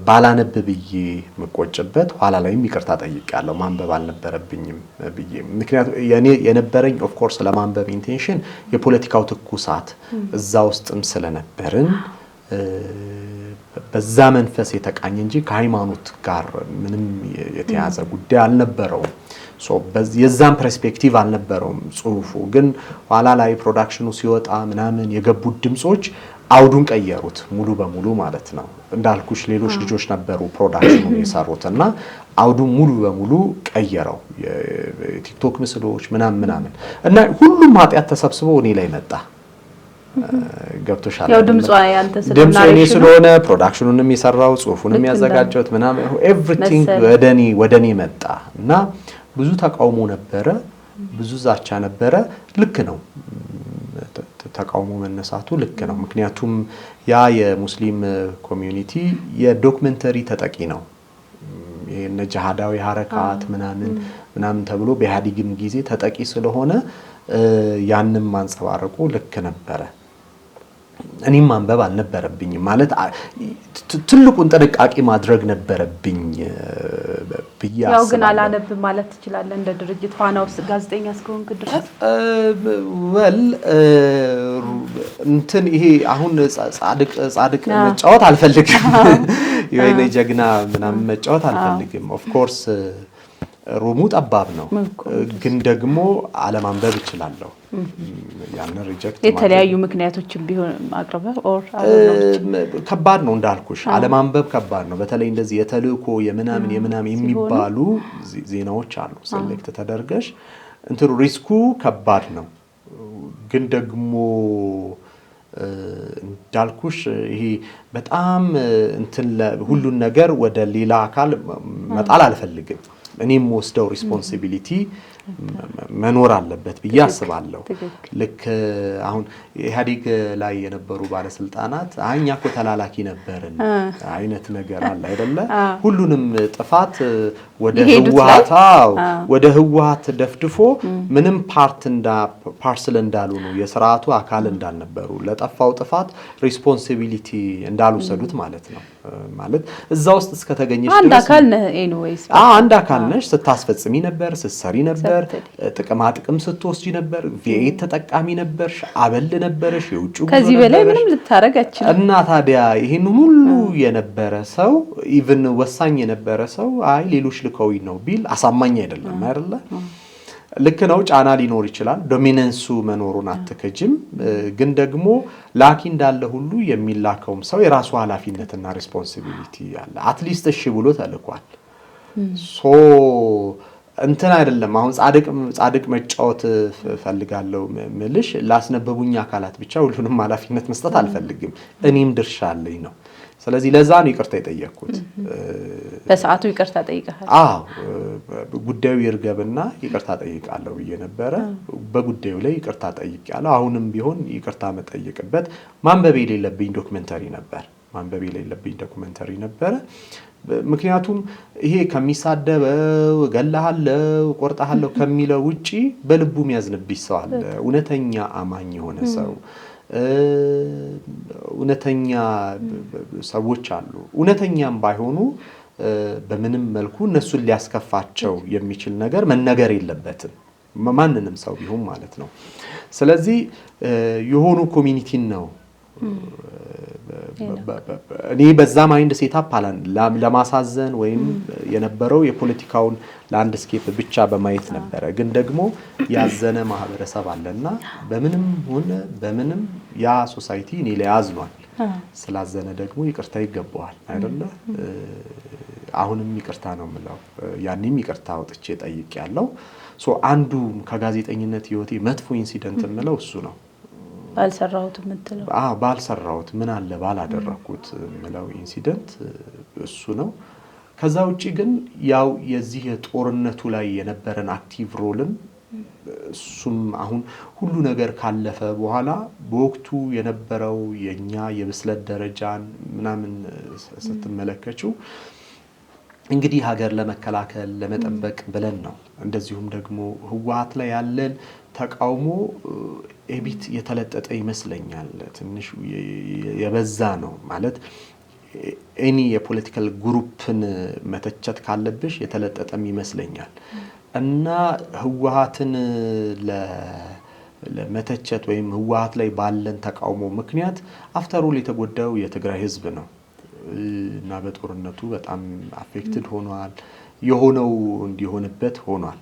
ባላነብ ብዬ መቆጭበት፣ ኋላ ላይም ይቅርታ ጠይቄያለሁ። ማንበብ አልነበረብኝም ብዬ። ምክንያቱም የነበረኝ ኦፍ ኮርስ ለማንበብ ኢንቴንሽን የፖለቲካው ትኩሳት እዛ ውስጥም ስለነበርን በዛ መንፈስ የተቃኘ እንጂ ከሃይማኖት ጋር ምንም የተያዘ ጉዳይ አልነበረውም። የዛን ፐርስፔክቲቭ አልነበረውም ጽሁፉ። ግን ኋላ ላይ ፕሮዳክሽኑ ሲወጣ ምናምን የገቡት ድምጾች አውዱን ቀየሩት ሙሉ በሙሉ ማለት ነው። እንዳልኩሽ ሌሎች ልጆች ነበሩ ፕሮዳክሽኑን የሰሩትና አውዱን ሙሉ በሙሉ ቀየረው። የቲክቶክ ምስሎች ምናምን እና ሁሉም ኃጢያት ተሰብስበው እኔ ላይ መጣ። ገብቶሻል? ያው ድምጿ ስለሆነ ፕሮዳክሽኑንም የሰራው ጽሁፉንም ያዘጋጀሁት ምናምን ኤቭሪቲንግ ወደኔ መጣ እና ብዙ ተቃውሞ ነበረ፣ ብዙ ዛቻ ነበረ። ልክ ነው ተቃውሞ መነሳቱ ልክ ነው። ምክንያቱም ያ የሙስሊም ኮሚዩኒቲ የዶክመንተሪ ተጠቂ ነው። የነ ጂሃዳዊ ሐረካት ምናምን ተብሎ በኢህአዴግም ጊዜ ተጠቂ ስለሆነ ያንንም ማንጸባረቁ ልክ ነበረ። እኔም ማንበብ አልነበረብኝም ማለት ትልቁን ጥንቃቄ ማድረግ ነበረብኝ ብዬ አስባለሁ። ያው ግን አላነብም ማለት ትችላለህ እንደ ድርጅት ፋና ውስጥ ጋዜጠኛ እስከሆንክ ድረስ እንትን ይሄ አሁን ጻድቅ መጫወት አልፈልግም። የወይኔ ጀግና ምናምን መጫወት አልፈልግም። ኦፍ ኮርስ ሩሙ ጠባብ ነው፣ ግን ደግሞ አለማንበብ እችላለሁ። ያን ሪጀክት የተለያዩ ምክንያቶችን ቢሆን ማቅረብ ከባድ ነው እንዳልኩሽ፣ አለማንበብ ከባድ ነው። በተለይ እንደዚህ የተልእኮ የምናምን የሚባሉ ዜናዎች አሉ ሴሌክት ተደርገሽ እንትሩ ሪስኩ ከባድ ነው። ግን ደግሞ እንዳልኩሽ ይሄ በጣም እንትን ሁሉን ነገር ወደ ሌላ አካል መጣል አልፈልግም። እኔም ወስደው ሪስፖንሲቢሊቲ መኖር አለበት ብዬ አስባለሁ። ልክ አሁን ኢህአዴግ ላይ የነበሩ ባለስልጣናት እኛ እኮ ተላላኪ ነበርን አይነት ነገር አለ አይደለ? ሁሉንም ጥፋት ወደ ህወሓት ደፍድፎ ምንም ፓርስል እንዳሉ ነው፣ የስርዓቱ አካል እንዳልነበሩ፣ ለጠፋው ጥፋት ሪስፖንሲቢሊቲ እንዳልወሰዱት ማለት ነው። ማለት እዛ ውስጥ እስከተገኘሽ አንድ አካል ነህ ኤኒዌይስ። አንድ አካል ነሽ። ስታስፈጽሚ ነበር፣ ስትሰሪ ነበር፣ ጥቅም ስትወስጂ ነበር፣ ቪኤት ተጠቃሚ ነበርሽ፣ አበል ነበርሽ፣ የውጭ ጉዞ ከዚህ በላይ ምንም ልታረግ አትችልም። እና ታዲያ ይሄን ሁሉ የነበረ ሰው ኢቭን ወሳኝ የነበረ ሰው አይ ሌሎች ልከውኝ ነው ቢል አሳማኝ አይደለም አይደለ? ልክ ነው፣ ጫና ሊኖር ይችላል። ዶሚናንሱ መኖሩን አትከጅም። ግን ደግሞ ላኪ እንዳለ ሁሉ የሚላከውም ሰው የራሱ ኃላፊነትና ሪስፖንሲቢሊቲ አለ። አትሊስት እሺ ብሎ ተልኳል። እንትን አይደለም አሁን ጻድቅ መጫወት ፈልጋለሁ ምልሽ ላስነበቡኝ አካላት ብቻ ሁሉንም ኃላፊነት መስጠት አልፈልግም። እኔም ድርሻ አለኝ ነው። ስለዚህ ለዛ ነው ይቅርታ የጠየቅኩት። በሰዓቱ ይቅርታ ጠይቀሃል? ጉዳዩ ይርገብና ይቅርታ ጠይቃለሁ ብዬ ነበረ። በጉዳዩ ላይ ይቅርታ ጠይቄያለሁ። አሁንም ቢሆን ይቅርታ መጠየቅበት ማንበብ የሌለብኝ ዶክመንተሪ ነበር። ማንበብ የሌለብኝ ዶክመንተሪ ነበረ። ምክንያቱም ይሄ ከሚሳደበው ገላሃለው ቆርጣሃለው ከሚለው ውጪ በልቡ የሚያዝንብሽ ሰው አለ። እውነተኛ አማኝ የሆነ ሰው እውነተኛ ሰዎች አሉ። እውነተኛም ባይሆኑ በምንም መልኩ እነሱን ሊያስከፋቸው የሚችል ነገር መነገር የለበትም ማንንም ሰው ቢሆን ማለት ነው። ስለዚህ የሆኑ ኮሚኒቲን ነው እኔ በዛ ማይንድ ሴታፕ አላን ለማሳዘን ወይም የነበረው የፖለቲካውን ላንድስኬፕ ብቻ በማየት ነበረ። ግን ደግሞ ያዘነ ማህበረሰብ አለና በምንም ሆነ በምንም ያ ሶሳይቲ እኔ ላይ አዝኗል። ስላዘነ ደግሞ ይቅርታ ይገባዋል አይደለ? አሁንም ይቅርታ ነው የምለው። ያንንም ይቅርታ አውጥቼ ጠይቄያለሁ። አንዱ ከጋዜጠኝነት ህይወቴ መጥፎ ኢንሲደንት የምለው እሱ ነው። ባልሰራሁት የምትለው? ባልሰራሁት ምን አለ ባላደረኩት የምለው ኢንሲደንት እሱ ነው። ከዛ ውጪ ግን ያው የዚህ ጦርነቱ ላይ የነበረን አክቲቭ ሮልም እሱም አሁን ሁሉ ነገር ካለፈ በኋላ በወቅቱ የነበረው የኛ የብስለት ደረጃን ምናምን ስትመለከቱ እንግዲህ ሀገር ለመከላከል ለመጠበቅ ብለን ነው። እንደዚሁም ደግሞ ህወሓት ላይ ያለን ተቃውሞ ኤቢት የተለጠጠ ይመስለኛል። ትንሽ የበዛ ነው ማለት ኤኒ የፖለቲካል ግሩፕን መተቸት ካለብሽ የተለጠጠም ይመስለኛል። እና ህወሓትን ለመተቸት ወይም ህወሓት ላይ ባለን ተቃውሞ ምክንያት አፍተሩል የተጎዳው የትግራይ ህዝብ ነው እና በጦርነቱ በጣም አፌክትድ ሆኗል። የሆነው እንዲሆንበት ሆኗል።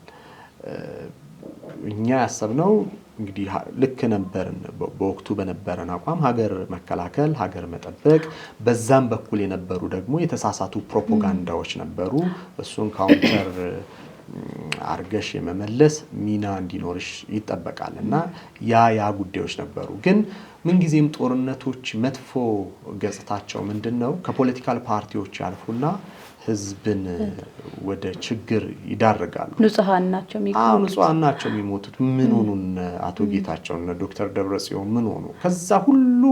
እኛ ያሰብነው እንግዲህ ልክ ነበርን በወቅቱ በነበረን አቋም ሀገር መከላከል ሀገር መጠበቅ፣ በዛም በኩል የነበሩ ደግሞ የተሳሳቱ ፕሮፓጋንዳዎች ነበሩ። እሱን ካውንተር አርገሽ የመመለስ ሚና እንዲኖርሽ ይጠበቃልና ያ ጉዳዮች ነበሩ። ግን ምንጊዜም ጦርነቶች መጥፎ ገጽታቸው ምንድነው? ከፖለቲካል ፓርቲዎች ያልፉና ህዝብን ወደ ችግር ይዳርጋሉ። ንጹሃን ናቸው የሚሞቱት። ምን ሆኑን አቶ ጌታቸውና ዶክተር ደብረጽዮን ምን ሆኑ? ከዛ ሁሉ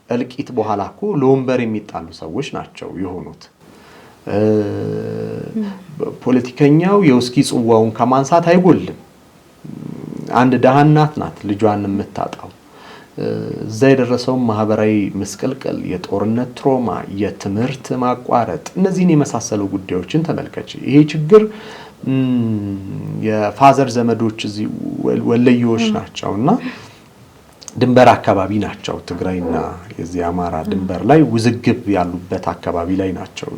እልቂት በኋላ እኮ ለወንበር የሚጣሉ ሰዎች ናቸው የሆኑት። ፖለቲከኛው የውስኪ ጽዋውን ከማንሳት አይጎልም። አንድ ደሃ እናት ናት ልጇን የምታጣው። እዛ የደረሰው ማህበራዊ ምስቅልቅል፣ የጦርነት ትሮማ፣ የትምህርት ማቋረጥ፣ እነዚህን የመሳሰሉ ጉዳዮችን ተመልከች። ይሄ ችግር የፋዘር ዘመዶች እዚህ ወለዮች ናቸውና ድንበር አካባቢ ናቸው። ትግራይና የዚህ አማራ ድንበር ላይ ውዝግብ ያሉበት አካባቢ ላይ ናቸው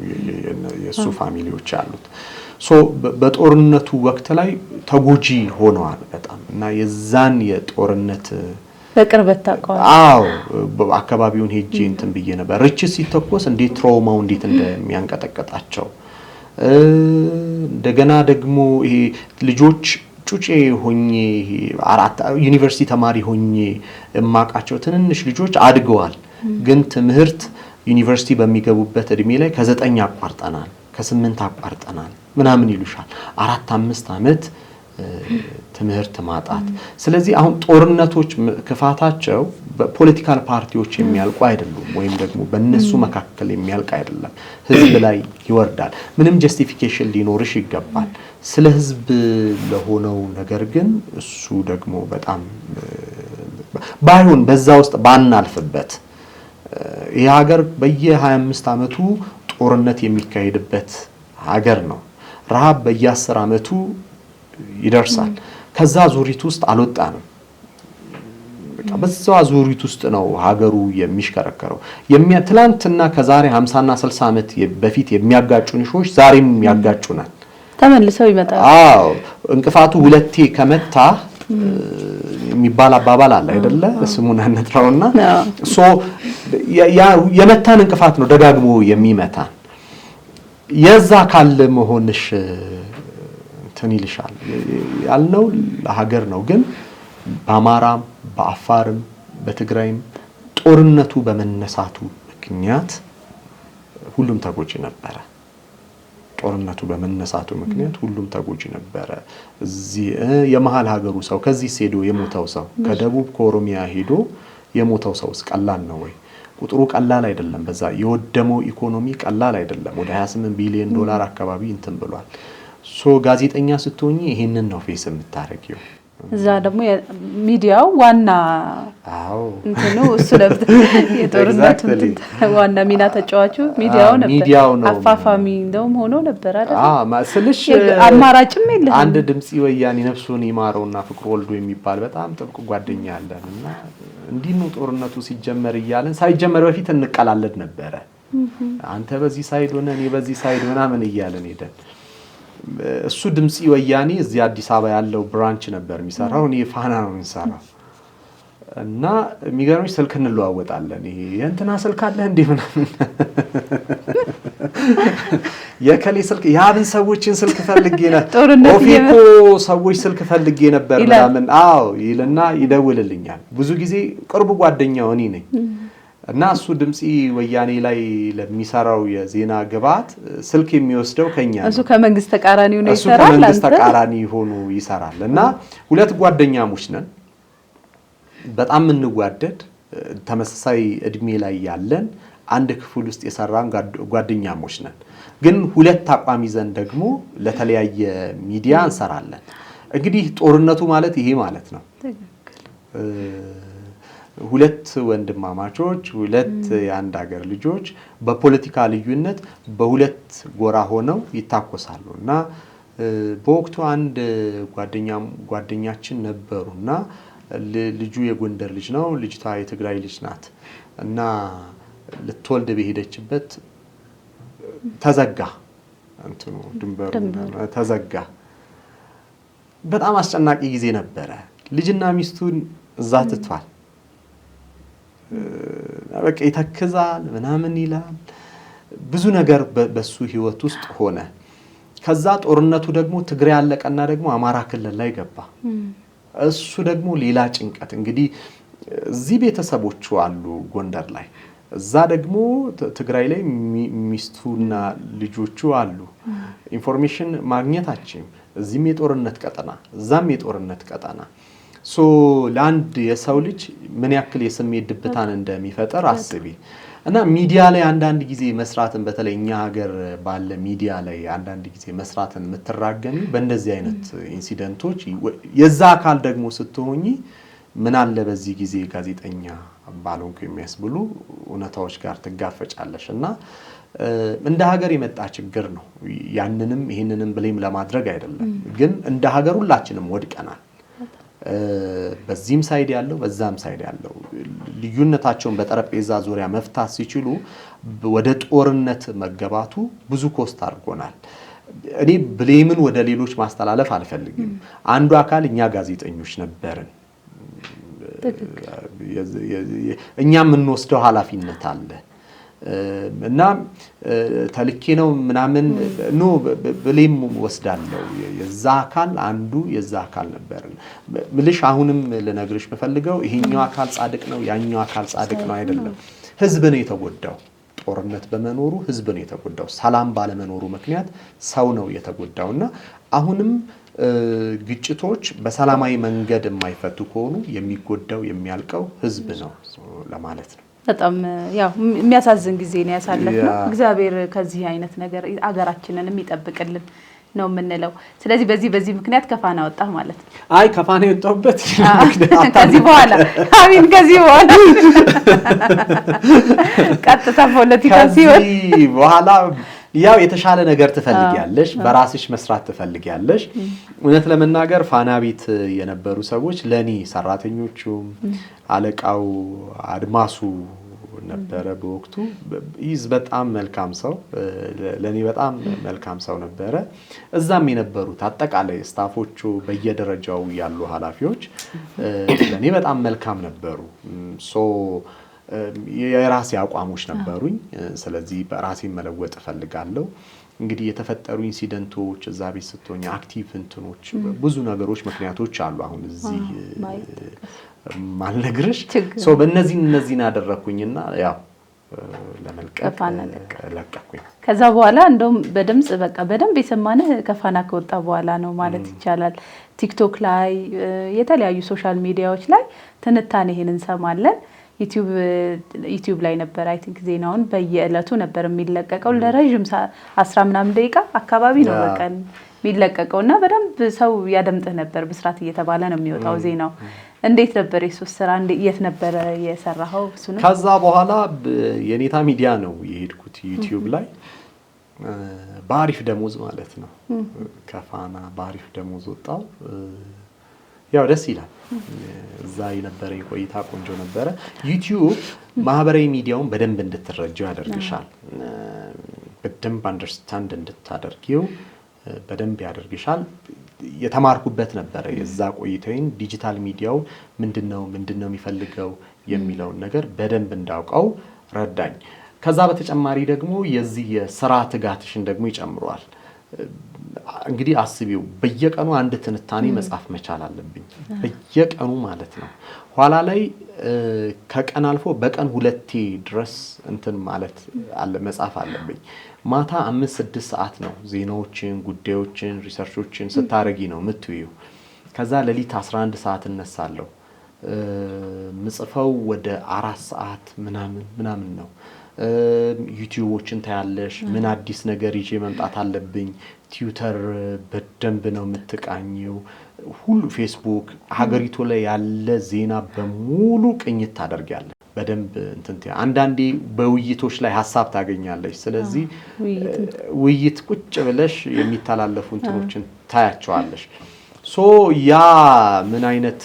የሱ ፋሚሊዎች ያሉት። በጦርነቱ ወቅት ላይ ተጎጂ ሆነዋል በጣም እና የዛን የጦርነት በቅርበት ታውቀዋል? አዎ አካባቢውን ሄጄ እንትን ብዬ ነበር። ርችት ሲተኮስ እንዴት ትራውማው እንዴት እንደሚያንቀጠቀጣቸው እንደገና ደግሞ ይሄ ልጆች ጩጬ ሆኜ ዩኒቨርሲቲ ተማሪ ሆኜ የማቃቸው ትንንሽ ልጆች አድገዋል። ግን ትምህርት ዩኒቨርሲቲ በሚገቡበት እድሜ ላይ ከ9 አቋርጠናል ከ8 አቋርጠናል ምናምን ይሉሻል። 4-5 አመት ትምህርት ማጣት። ስለዚህ አሁን ጦርነቶች ክፋታቸው በፖለቲካል ፓርቲዎች የሚያልቁ አይደሉም፣ ወይም ደግሞ በእነሱ መካከል የሚያልቅ አይደለም። ህዝብ ላይ ይወርዳል። ምንም ጀስቲፊኬሽን ሊኖርሽ ይገባል ስለ ህዝብ ለሆነው ነገር። ግን እሱ ደግሞ በጣም ባይሆን በዛ ውስጥ ባናልፍበት ይህ ሀገር በየ25 አመቱ ጦርነት የሚካሄድበት ሀገር ነው። ረሃብ በየ10 አመቱ ይደርሳል። ከዛ ዙሪት ውስጥ አልወጣንም። በቃ በዛ ዙሪት ውስጥ ነው ሀገሩ የሚሽከረከረው። ትላንትና ከዛሬ 50 እና 60 አመት በፊት የሚያጋጩን ሾሽ ዛሬም ያጋጩናል። ተመልሰው ይመጣሉ። አዎ እንቅፋቱ ሁለቴ ከመታ የሚባል አባባል አለ አይደለ? ስሙን አንጥራውና የመታን እንቅፋት ነው ደጋግሞ የሚመታን። የዛ ካለ መሆንሽ ይልሻል ያልነው ለሀገር ነው። ግን በአማራም በአፋርም በትግራይም ጦርነቱ በመነሳቱ ምክንያት ሁሉም ተጎጂ ነበረ። ጦርነቱ በመነሳቱ ምክንያት ሁሉም ተጎጂ ነበረ። እዚህ የመሃል ሀገሩ ሰው ከዚህ ሄዶ የሞተው ሰው ከደቡብ ከኦሮሚያ ሄዶ የሞተው ሰው ቀላል ነው ወይ? ቁጥሩ ቀላል አይደለም። በዛ የወደመው ኢኮኖሚ ቀላል አይደለም። ወደ 28 ቢሊዮን ዶላር አካባቢ እንትን ብሏል። ሶ ጋዜጠኛ ስትሆኚ ይሄንን ነው ፌስ የምታረጊው። እዛ ደግሞ ሚዲያው ዋና እንትኑ እሱ ነበር። የጦርነቱ ዋና ሚና ተጫዋቹ ሚዲያው ነበር። አፋፋሚ እንደውም ሆኖ ነበር አይደል? ማስልሽ አማራጭም የለም። አንድ ድምጽ ወያኔ ነፍሱን ይማረውና ፍቅር ወልዶ የሚባል በጣም ጥብቅ ጓደኛ አለንና እንዲህ ነው ጦርነቱ ሲጀመር እያለን ሳይጀመር በፊት እንቀላለድ ነበረ። አንተ በዚህ ሳይድ ሆነ እኔ በዚህ ሳይድ ምናምን እያለን ሄደን እሱ ድምጽ ወያኔ እዚህ አዲስ አበባ ያለው ብራንች ነበር የሚሰራው። እኔ ፋና ነው የሚሰራው እና የሚገርምሽ ስልክ እንለዋወጣለን። ይሄ የእንትና ስልክ አለ እንዴ ምናምን የከሌ ስልክ ያብን ሰዎችን ስልክ ፈልጌ ነበር፣ ኦፌኮ ሰዎች ስልክ ፈልጌ ነበር ምናምን ይልና ይደውልልኛል። ብዙ ጊዜ ቅርቡ ጓደኛው እኔ ነኝ እና እሱ ድምጽ ወያኔ ላይ ለሚሰራው የዜና ግብዓት ስልክ የሚወስደው ከኛ ነው። እሱ ከመንግስት ተቃራኒ ሆኖ ይሰራል። እሱ ከመንግስት ተቃራኒ ሆኖ ይሰራል እና ሁለት ጓደኛሞች ነን፣ በጣም እንዋደድ፣ ተመሳሳይ እድሜ ላይ ያለን አንድ ክፍል ውስጥ የሰራን ጓደኛሞች ነን። ግን ሁለት አቋም ይዘን ደግሞ ለተለያየ ሚዲያ እንሰራለን። እንግዲህ ጦርነቱ ማለት ይሄ ማለት ነው። ሁለት ወንድማማቾች ሁለት የአንድ ሀገር ልጆች በፖለቲካ ልዩነት በሁለት ጎራ ሆነው ይታኮሳሉ እና በወቅቱ አንድ ጓደኛችን ነበሩና ልጁ የጎንደር ልጅ ነው፣ ልጅቷ የትግራይ ልጅ ናት እና ልትወልድ በሄደችበት ተዘጋ፣ እንትኑ ድንበሩ ተዘጋ። በጣም አስጨናቂ ጊዜ ነበረ። ልጅና ሚስቱን እዛ ትቷል። በቃ ይተክዛል ምናምን ይላል። ብዙ ነገር በሱ ህይወት ውስጥ ሆነ። ከዛ ጦርነቱ ደግሞ ትግራይ ያለቀና ደግሞ አማራ ክልል ላይ ገባ። እሱ ደግሞ ሌላ ጭንቀት። እንግዲህ እዚህ ቤተሰቦቹ አሉ ጎንደር ላይ፣ እዛ ደግሞ ትግራይ ላይ ሚስቱና ልጆቹ አሉ። ኢንፎርሜሽን ማግኘታችን እዚህም የጦርነት ቀጠና እዛም የጦርነት ቀጠና ሶ ለአንድ የሰው ልጅ ምን ያክል የስሜት ድብታን እንደሚፈጠር አስቢ። እና ሚዲያ ላይ አንዳንድ ጊዜ መስራትን በተለይ እኛ ሀገር ባለ ሚዲያ ላይ አንዳንድ ጊዜ መስራትን የምትራገሚ በእንደዚህ አይነት ኢንሲደንቶች የዛ አካል ደግሞ ስትሆኚ ምን አለ በዚህ ጊዜ ጋዜጠኛ ባልሆንኩ የሚያስብሉ እውነታዎች ጋር ትጋፈጫለሽ። እና እንደ ሀገር የመጣ ችግር ነው። ያንንም ይሄንንም ብሌም ለማድረግ አይደለም፣ ግን እንደ ሀገር ሁላችንም ወድቀናል። በዚህም ሳይድ ያለው በዛም ሳይድ ያለው ልዩነታቸውን በጠረጴዛ ዙሪያ መፍታት ሲችሉ ወደ ጦርነት መገባቱ ብዙ ኮስት አድርጎናል። እኔ ብሌምን ወደ ሌሎች ማስተላለፍ አልፈልግም። አንዱ አካል እኛ ጋዜጠኞች ነበርን። እኛ የምንወስደው ኃላፊነት አለ እና ተልኬ ነው ምናምን ኖ ብሌም ወስዳለው። የዛ አካል አንዱ የዛ አካል ነበር ምልሽ። አሁንም ልነግርሽ የምፈልገው ይሄኛው አካል ጻድቅ ነው ያኛው አካል ጻድቅ ነው አይደለም። ህዝብ ነው የተጎዳው። ጦርነት በመኖሩ ህዝብ ነው የተጎዳው። ሰላም ባለመኖሩ ምክንያት ሰው ነው የተጎዳውና አሁንም ግጭቶች በሰላማዊ መንገድ የማይፈቱ ከሆኑ የሚጎዳው የሚያልቀው ህዝብ ነው ለማለት ነው። በጣም ያው የሚያሳዝን ጊዜ ነው ያሳለፍነው። እግዚአብሔር ከዚህ አይነት ነገር አገራችንን የሚጠብቅልን ነው የምንለው። ስለዚህ በዚህ ምክንያት ከፋና ወጣ ማለት ነው። አይ ከፋና የወጣሁበት ከዚህ በኋላ አሚን ከዚህ በኋላ ቀጥታ ፖለቲካ ሲሆን ከዚህ በኋላ ያው የተሻለ ነገር ትፈልጊያለሽ፣ በራስሽ መስራት ትፈልጊያለሽ። እውነት ለመናገር ፋና ቤት የነበሩ ሰዎች ለኔ ሰራተኞቹም አለቃው አድማሱ ነበረ በወቅቱ ይዝ በጣም መልካም ሰው፣ ለኔ በጣም መልካም ሰው ነበረ። እዛም የነበሩት አጠቃላይ ስታፎቹ በየደረጃው ያሉ ኃላፊዎች ለኔ በጣም መልካም ነበሩ። የራሴ አቋሞች ነበሩኝ። ስለዚህ በራሴ መለወጥ ፈልጋለሁ። እንግዲህ የተፈጠሩ ኢንሲደንቶች እዛ ቤት ስትሆኝ አክቲቭ እንትኖች ብዙ ነገሮች ምክንያቶች አሉ። አሁን እዚህ ማልነግርሽ በእነዚህን አደረኩኝና ያው ለመልቀቅ ለቀኩኝ። ከዛ በኋላ እንደውም በድምጽ በቃ በደንብ የሰማነህ ከፋና ከወጣ በኋላ ነው ማለት ይቻላል። ቲክቶክ ላይ የተለያዩ ሶሻል ሚዲያዎች ላይ ትንታኔህን እንሰማለን። ዩቲዩብ ላይ ነበር አይ ቲንክ ዜናውን በየዕለቱ ነበር የሚለቀቀው ለረጅም 10 ምናምን ደቂቃ አካባቢ ነው በቀን የሚለቀቀውና በደንብ ሰው ያደምጥ ነበር ብስራት እየተባለ ነው የሚወጣው ዜናው እንዴት ነበር የሱስ ስራ የት ነበር የሰራው እሱን ከዛ በኋላ የኔታ ሚዲያ ነው የሄድኩት ዩቲዩብ ላይ ባሪፍ ደሞዝ ማለት ነው ከፋና ባሪፍ ደሞዝ ወጣው ያው ደስ ይላል እዛ የነበረኝ ቆይታ ቆንጆ ነበረ ዩቲዩብ ማህበራዊ ሚዲያውን በደንብ እንድትረጂው ያደርግሻል በደንብ አንደርስታንድ እንድታደርጊው በደንብ ያደርግሻል የተማርኩበት ነበር የዛ ቆይታዬን ዲጂታል ሚዲያው ምንድነው የሚፈልገው የሚለው ነገር በደንብ እንዳውቀው ረዳኝ ከዛ በተጨማሪ ደግሞ የዚህ የሥራ ትጋትሽን ደግሞ ይጨምራል እንግዲህ አስቢው በየቀኑ አንድ ትንታኔ መጻፍ መቻል አለብኝ በየቀኑ ማለት ነው ኋላ ላይ ከቀን አልፎ በቀን 2 ድረስ እንትን ማለት አለ መጻፍ አለብኝ ማታ 5-6 ሰዓት ነው ዜናዎችን ጉዳዮችን ሪሰርቾችን ስታረጊ ነው ምትዩ ከዛ ለሊት 11 ሰዓት እነሳለሁ ምጽፈው ወደ 4 ሰዓት ምናምን ነው ዩቲዩቦችን ታያለሽ ምን አዲስ ነገር ይዤ መምጣት አለብኝ ትዊተር በደንብ ነው የምትቃኘው ሁሉ ፌስቡክ ሀገሪቱ ላይ ያለ ዜና በሙሉ ቅኝት ታደርጋለሽ በደንብ እንትን አንዳንዴ በውይይቶች ላይ ሐሳብ ታገኛለሽ ስለዚህ ውይይት ቁጭ ብለሽ የሚተላለፉ እንትኖችን ታያቸዋለሽ ሶ ያ ምን አይነት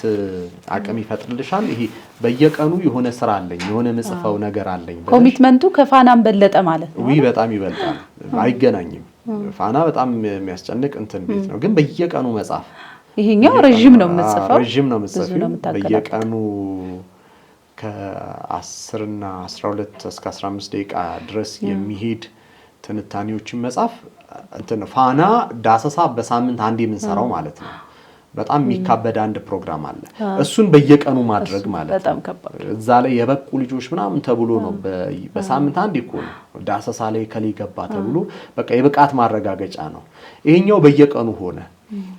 አቅም ይፈጥርልሻል ይሄ በየቀኑ የሆነ ስራ አለኝ የሆነ ምጽፈው ነገር አለኝ ኮሚትመንቱ ከፋናም በለጠ ማለት ነው በጣም ይበልጣል አይገናኝም ፋና በጣም የሚያስጨንቅ እንትን ቤት ነው ግን በየቀኑ መጻፍ ይሄኛው ረጅም ነው የምጽፈው በየቀኑ ከ10 እና 12 እስከ 15 ደቂቃ ድረስ የሚሄድ ትንታኔዎችን መጻፍ እንትን ፋና ዳሰሳ በሳምንት አንዴ የምንሰራው ማለት ነው በጣም የሚካበድ አንድ ፕሮግራም አለ እሱን በየቀኑ ማድረግ ማለት በጣም ከባድ እዛ ላይ የበቁ ልጆች ምናምን ተብሎ ነው በሳምንት አንዴ እኮ ነው ዳሰሳ ላይ ከሊ ገባ ተብሎ በቃ የብቃት ማረጋገጫ ነው ይሄኛው በየቀኑ ሆነ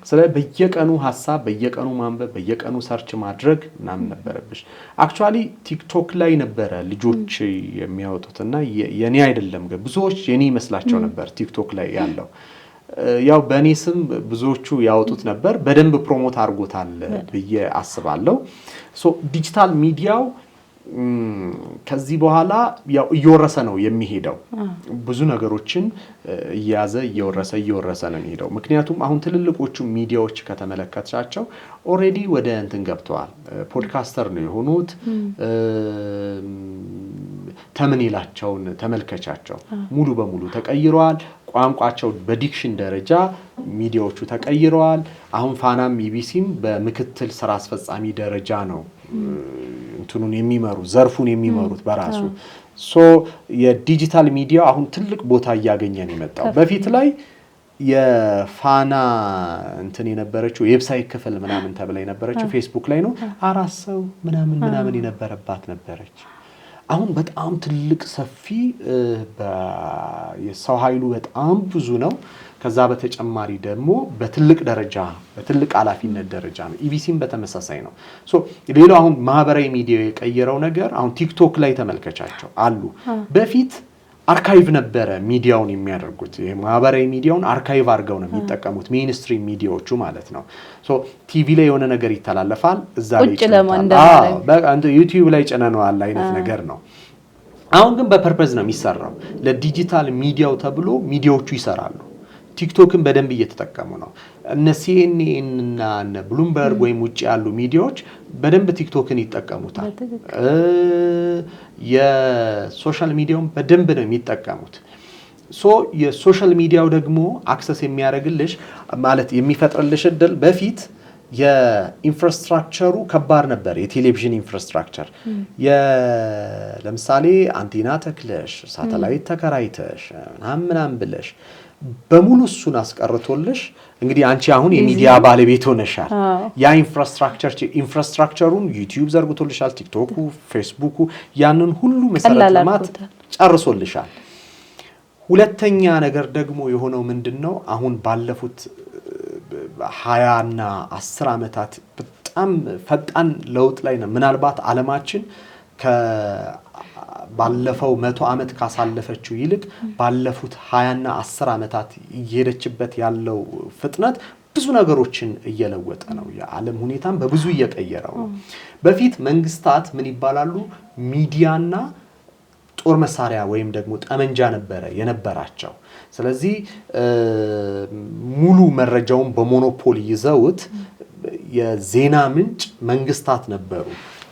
ስለዚህ በየቀኑ ሐሳብ በየቀኑ ማንበብ በየቀኑ ሰርች ማድረግ ምናምን ነበርብሽ አክቹአሊ ቲክቶክ ላይ ነበር ልጆች የሚያወጡትና የኔ አይደለም ብዙዎች የኔ ይመስላቸው ነበር ቲክቶክ ላይ ያለው ያው በእኔ ስም ብዙዎቹ ያወጡት ነበር በደንብ ፕሮሞት አድርጎታል ብዬ አስባለሁ ሶ ዲጂታል ሚዲያው ከዚህ በኋላ ያው እየወረሰ ነው የሚሄደው ብዙ ነገሮችን እየወረሰ ነው የሚሄደው ምክንያቱም አሁን ትልልቆቹ ሚዲያዎች ከተመለከታቸው ኦሬዲ ወደ እንትን ገብተዋል ፖድካስተር ነው የሆኑት ተምኔላቸውን ተመልከቻቸው ሙሉ በሙሉ ተቀይረዋል ቋንቋቸው በዲክሽን ደረጃ ሚዲያዎቹ ተቀይረዋል አሁን ፋናም ኢቢሲም በምክትል ስራ አስፈጻሚ ደረጃ ነው እንትኑን የሚመሩ ዘርፉን የሚመሩት በራሱ ሶ የዲጂታል ሚዲያ አሁን ትልቅ ቦታ ያገኘ ነው የመጣው በፊት ላይ የፋና እንትን የነበረችው ዌብሳይት ክፍል ምናምን ተብላ የነበረችው ፌስቡክ ላይ ነው 4 ሰው ምናምን የነበረባት ነበረች አሁን በጣም ትልቅ ሰፊ የሰው ኃይሉ በጣም ብዙ ነው ከዛ በተጨማሪ ደግሞ በትልቅ ደረጃ በትልቅ ኃላፊነት ደረጃ ነው ኢቢሲም በተመሳሳይ ነው ሶ ሌላው አሁን ማህበራዊ ሚዲያ የቀየረው ነገር አሁን ቲክቶክ ላይ ተመልከቻቸው አሉ በፊት አርካይቭ ነበረ ሚዲያውን የሚያደርጉት ማህበራዊ ሚዲያውን አርካይቭ አድርገው ነው የሚጠቀሙት ሜይንስትሪም ሚዲያዎቹ ማለት ነው ሶ ቲቪ ላይ የሆነ ነገር ይተላለፋል እዛ ላይ በቃ ዩቲዩብ ላይ ጨነነዋል አይነት ነገር ነው አሁን ግን በፐርፐዝ ነው የሚሰራው ለዲጂታል ሚዲያው ተብሎ ሚዲያዎቹ ይሰራሉ ቲክቶክን በደንብ እየተጠቀሙ ነው እነ ሲኤንኤን እና እነ ብሉምበርግ ወይም ውጪ ያሉ ሚዲያዎች በደንብ ቲክቶክን ይጠቀሙታል የሶሻል ሚዲያውን በደንብ ነው የሚጠቀሙት ሶ የሶሻል ሚዲያው ደግሞ አክሰስ የሚያደርግልሽ ማለት የሚፈጥርልሽ እድል በፊት የኢንፍራስትራክቸሩ ከባድ ነበር የቴሌቪዥን ኢንፍራስትራክቸር ለምሳሌ አንቴና ተክለሽ ሳተላይት ተከራይተሽ ምናምን ብለሽ በሙሉ እሱን አስቀርቶልሽ እንግዲህ አንቺ አሁን የሚዲያ ባለቤት ሆነሻል ያ ኢንፍራስትራክቸሩን ዩቲዩብ ዘርግቶልሻል ቲክቶኩ ፌስቡኩ ያንን ሁሉ መሰረተ ልማት ጨርሶልሻል ሁለተኛ ነገር ደግሞ የሆነው ምንድነው አሁን ባለፉት 20 እና 10 አመታት በጣም ፈጣን ለውጥ ላይ ነው ምናልባት ዓለማችን ባለፈው 100 ዓመት ካሳለፈችው ይልቅ ባለፉት 20 እና 10 ዓመታት እየሄደችበት ያለው ፍጥነት ብዙ ነገሮችን እየለወጠ ነው። የዓለም ሁኔታም በብዙ እየቀየረው ነው። በፊት መንግስታት ምን ይባላሉ? ሚዲያና ጦር መሳሪያ ወይም ደግሞ ጠመንጃ ነበረ የነበራቸው። ስለዚህ ሙሉ መረጃውን በሞኖፖሊ ይዘውት የዜና ምንጭ መንግስታት ነበሩ።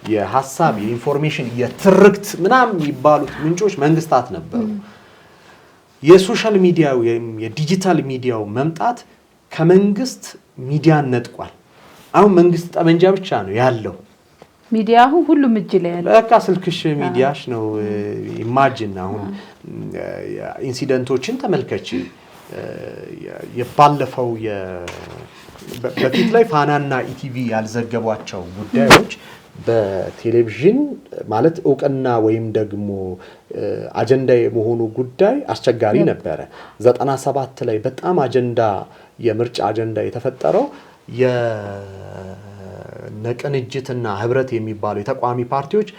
የሐሳብ፣ የኢንፎርሜሽን፣ የትርክት ምናምን የሚባሉት ምንጮች መንግስታት ነበሩ። የሶሻል ሚዲያ ወይም የዲጂታል ሚዲያው መምጣት ከመንግስት ሚዲያን ነጥቋል። አሁን መንግስት ጠመንጃ ብቻ ነው ያለው። ሚዲያው ሁሉም እጅ ላይ ያለው በቃ ስልክሽ ሚዲያሽ ነው። ኢማጂን አሁን ኢንሲደንቶችን ተመልከቺ። የባለፈው በፊት ላይ ፋናና ኢቲቪ ያልዘገቧቸው ጉዳዮች በቴሌቪዥን ማለት እውቅና ወይም ደግሞ አጀንዳ የመሆኑ ጉዳይ አስቸጋሪ ነበረ። 97 ላይ በጣም የምርጫ አጀንዳ የተፈጠረው የነቅንጅትና ህብረት የሚባሉ የተቋሚ ፓርቲዎች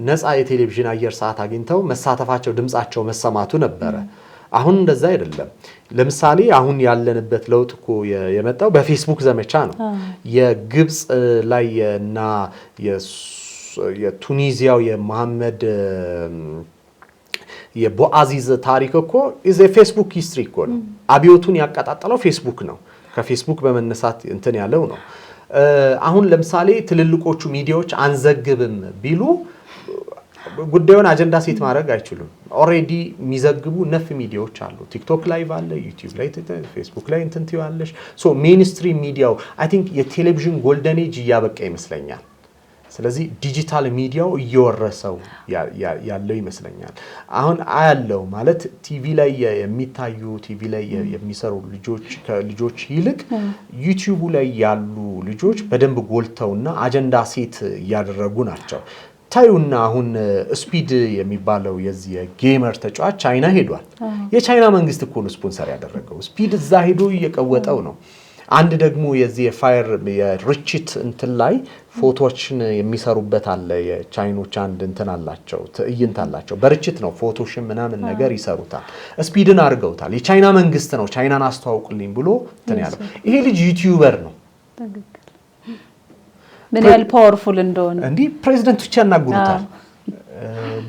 ነፃ የቴሌቪዥን አየር ሰዓት አግኝተው መሳተፋቸው፣ ድምጻቸው መሰማቱ ነበረ። አሁን እንደዛ አይደለም። ለምሳሌ አሁን ያለንበት ለውጥ እኮ የመጣው በፌስቡክ ዘመቻ ነው። የግብጽ ላይ እና የቱኒዚያው የመሐመድ የቦአዚዝ ታሪክ እኮ ኢዝ ፌስቡክ ሂስትሪ እኮ ነው። አብዮቱን ያቀጣጠለው ፌስቡክ ነው። ከፌስቡክ በመነሳት እንትን ያለው ነው። አሁን ለምሳሌ ትልልቆቹ ሚዲያዎች አንዘግብም ቢሉ ጉዳዩን አጀንዳ ሴት ማድረግ አይችሉም። ኦሬዲ የሚዘግቡ ነፍ ሚዲያዎች አሉ። ቲክቶክ ላይቭ አለ፣ ዩቲዩብ ላይ፣ ፌስቡክ ላይ እንትን ትያለሽ። ሶ ሜንስትሪም ሚዲያው አይ ቲንክ የቴሌቪዥን ጎልደን ኤጅ እያበቃ ይመስለኛል። ስለዚህ ዲጂታል ሚዲያው እየወረሰው ያለው ይመስለኛል። አሁን አያለው ማለት ቲቪ ላይ የሚታዩ ቲቪ ላይ የሚሰሩ ልጆች ይልቅ ዩቲዩብ ላይ ያሉ ልጆች በደንብ ጎልተውና አጀንዳ ሴት እያደረጉ ናቸው። ታዩና አሁን ስፒድ የሚባለው የዚህ የጌመር ተጫዋች ቻይና ሄዷል። የቻይና መንግስት እኮ ነው ስፖንሰር ያደረገው። ስፒድ እዛ ሄዶ እየቀወጠው ነው። አንድ ደግሞ የዚህ የፋየር የርችት እንትን ላይ ፎቶዎችን የሚሰሩበት አለ። የቻይኖች አንድ እንትን አላቸው፣ ትዕይንት አላቸው። በርችት ነው ፎቶሽን ምናምን ነገር ይሰሩታል። ስፒድን አድርገውታል። የቻይና መንግስት ነው ቻይናን አስተዋውቁልኝ ብሎ እንትን ያለው። ይሄ ልጅ ዩቲዩበር ነው። ምን ያህል ፓወርፉል እንደሆነ እንዲህ ፕሬዝዳንቶች ያናግሩታል።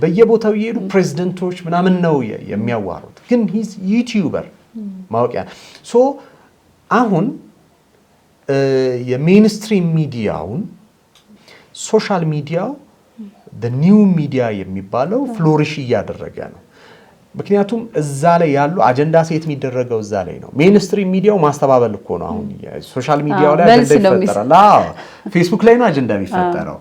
በየቦታው እየሄዱ ፕሬዝዳንቶች ምናምን ነው የሚያዋሩት። ግን ሂዝ ዩቲዩበር ማወቂያ ሶ አሁን የሜንስትሪም ሚዲያውን ሶሻል ሚዲያው ኒው ሚዲያ የሚባለው ፍሎሪሽ እያደረገ ነው። ምክንያቱም እዛ ላይ ያሉ አጀንዳ ሴት የሚደረገው እዛ ላይ ነው። ሜንስትሪም ሚዲያው ማስተባበል እኮ ነው። አሁን ሶሻል ሚዲያው ላይ አጀንዳ ይፈጠራል። ፌስቡክ ላይ ነው አጀንዳ የሚፈጠረው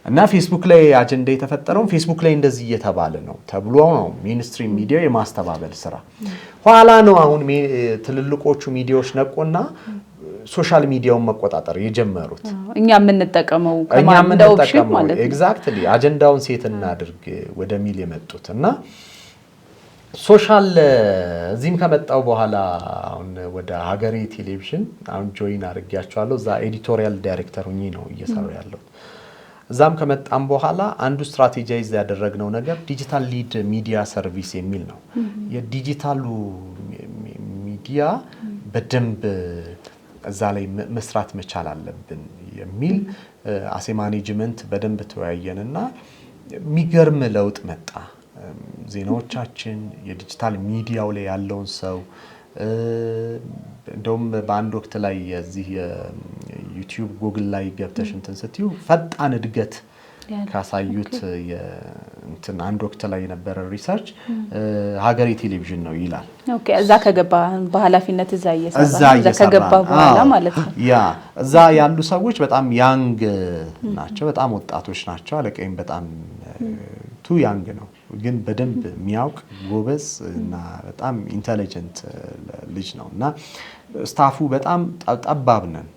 እና ፌስቡክ ላይ አጀንዳ የተፈጠረው ፌስቡክ ላይ እንደዚህ እየተባለ ነው ተብሎ ነው ሜንስትሪም ሚዲያ የማስተባበል ስራ። ኋላ ነው አሁን ትልልቆቹ ሚዲያዎች ነቆና ሶሻል ሚዲያውን መቆጣጠር የጀመሩት። እኛ የምንጠቀመው ማለት ኤግዛክትሊ አጀንዳውን ሴት እናድርግ ወደሚል የመጡት እና ሶሻል እዚህም ከመጣው በኋላ አሁን ወደ ሀገሬ ቴሌቪዥን አሁን ጆይን አድርጌያቸዋለሁ። እዛ ኤዲቶሪያል ዳይሬክተር ሆኜ ነው እየሰራሁ ያለሁት። እዛም ከመጣም በኋላ አንዱ ስትራቴጂይዝ ያደረግነው ነገር ዲጂታል ሊድ ሚዲያ ሰርቪስ የሚል ነው። የዲጂታሉ ሚዲያ በደንብ እዛ ላይ መስራት መቻል አለብን የሚል አሴ ማኔጅመንት በደንብ ተወያየንና የሚገርም ለውጥ መጣ። ዜናዎቻችን የዲጂታል ሚዲያው ላይ ያለውን ሰው እንደውም በአንድ ወቅት ላይ የዚህ ዩቲዩብ ጉግል ላይ ገብተሽ እንትን ስትዩ ፈጣን እድገት ካሳዩት እንትን አንድ ወቅት ላይ የነበረ ሪሰርች ሀገሬ ቴሌቪዥን ነው ይላል። ኦኬ እዛ ከገባ በኃላፊነት እዛ ከገባ በኋላ ማለት ነው። ያ እዛ ያሉ ሰዎች በጣም ያንግ ናቸው፣ በጣም ወጣቶች ናቸው። አለቀይም በጣም ቱ ያንግ ነው፣ ግን በደንብ የሚያውቅ ጎበዝ እና በጣም ኢንተሊጀንት ልጅ ነው። እና ስታፉ በጣም ጠባብ ነን፣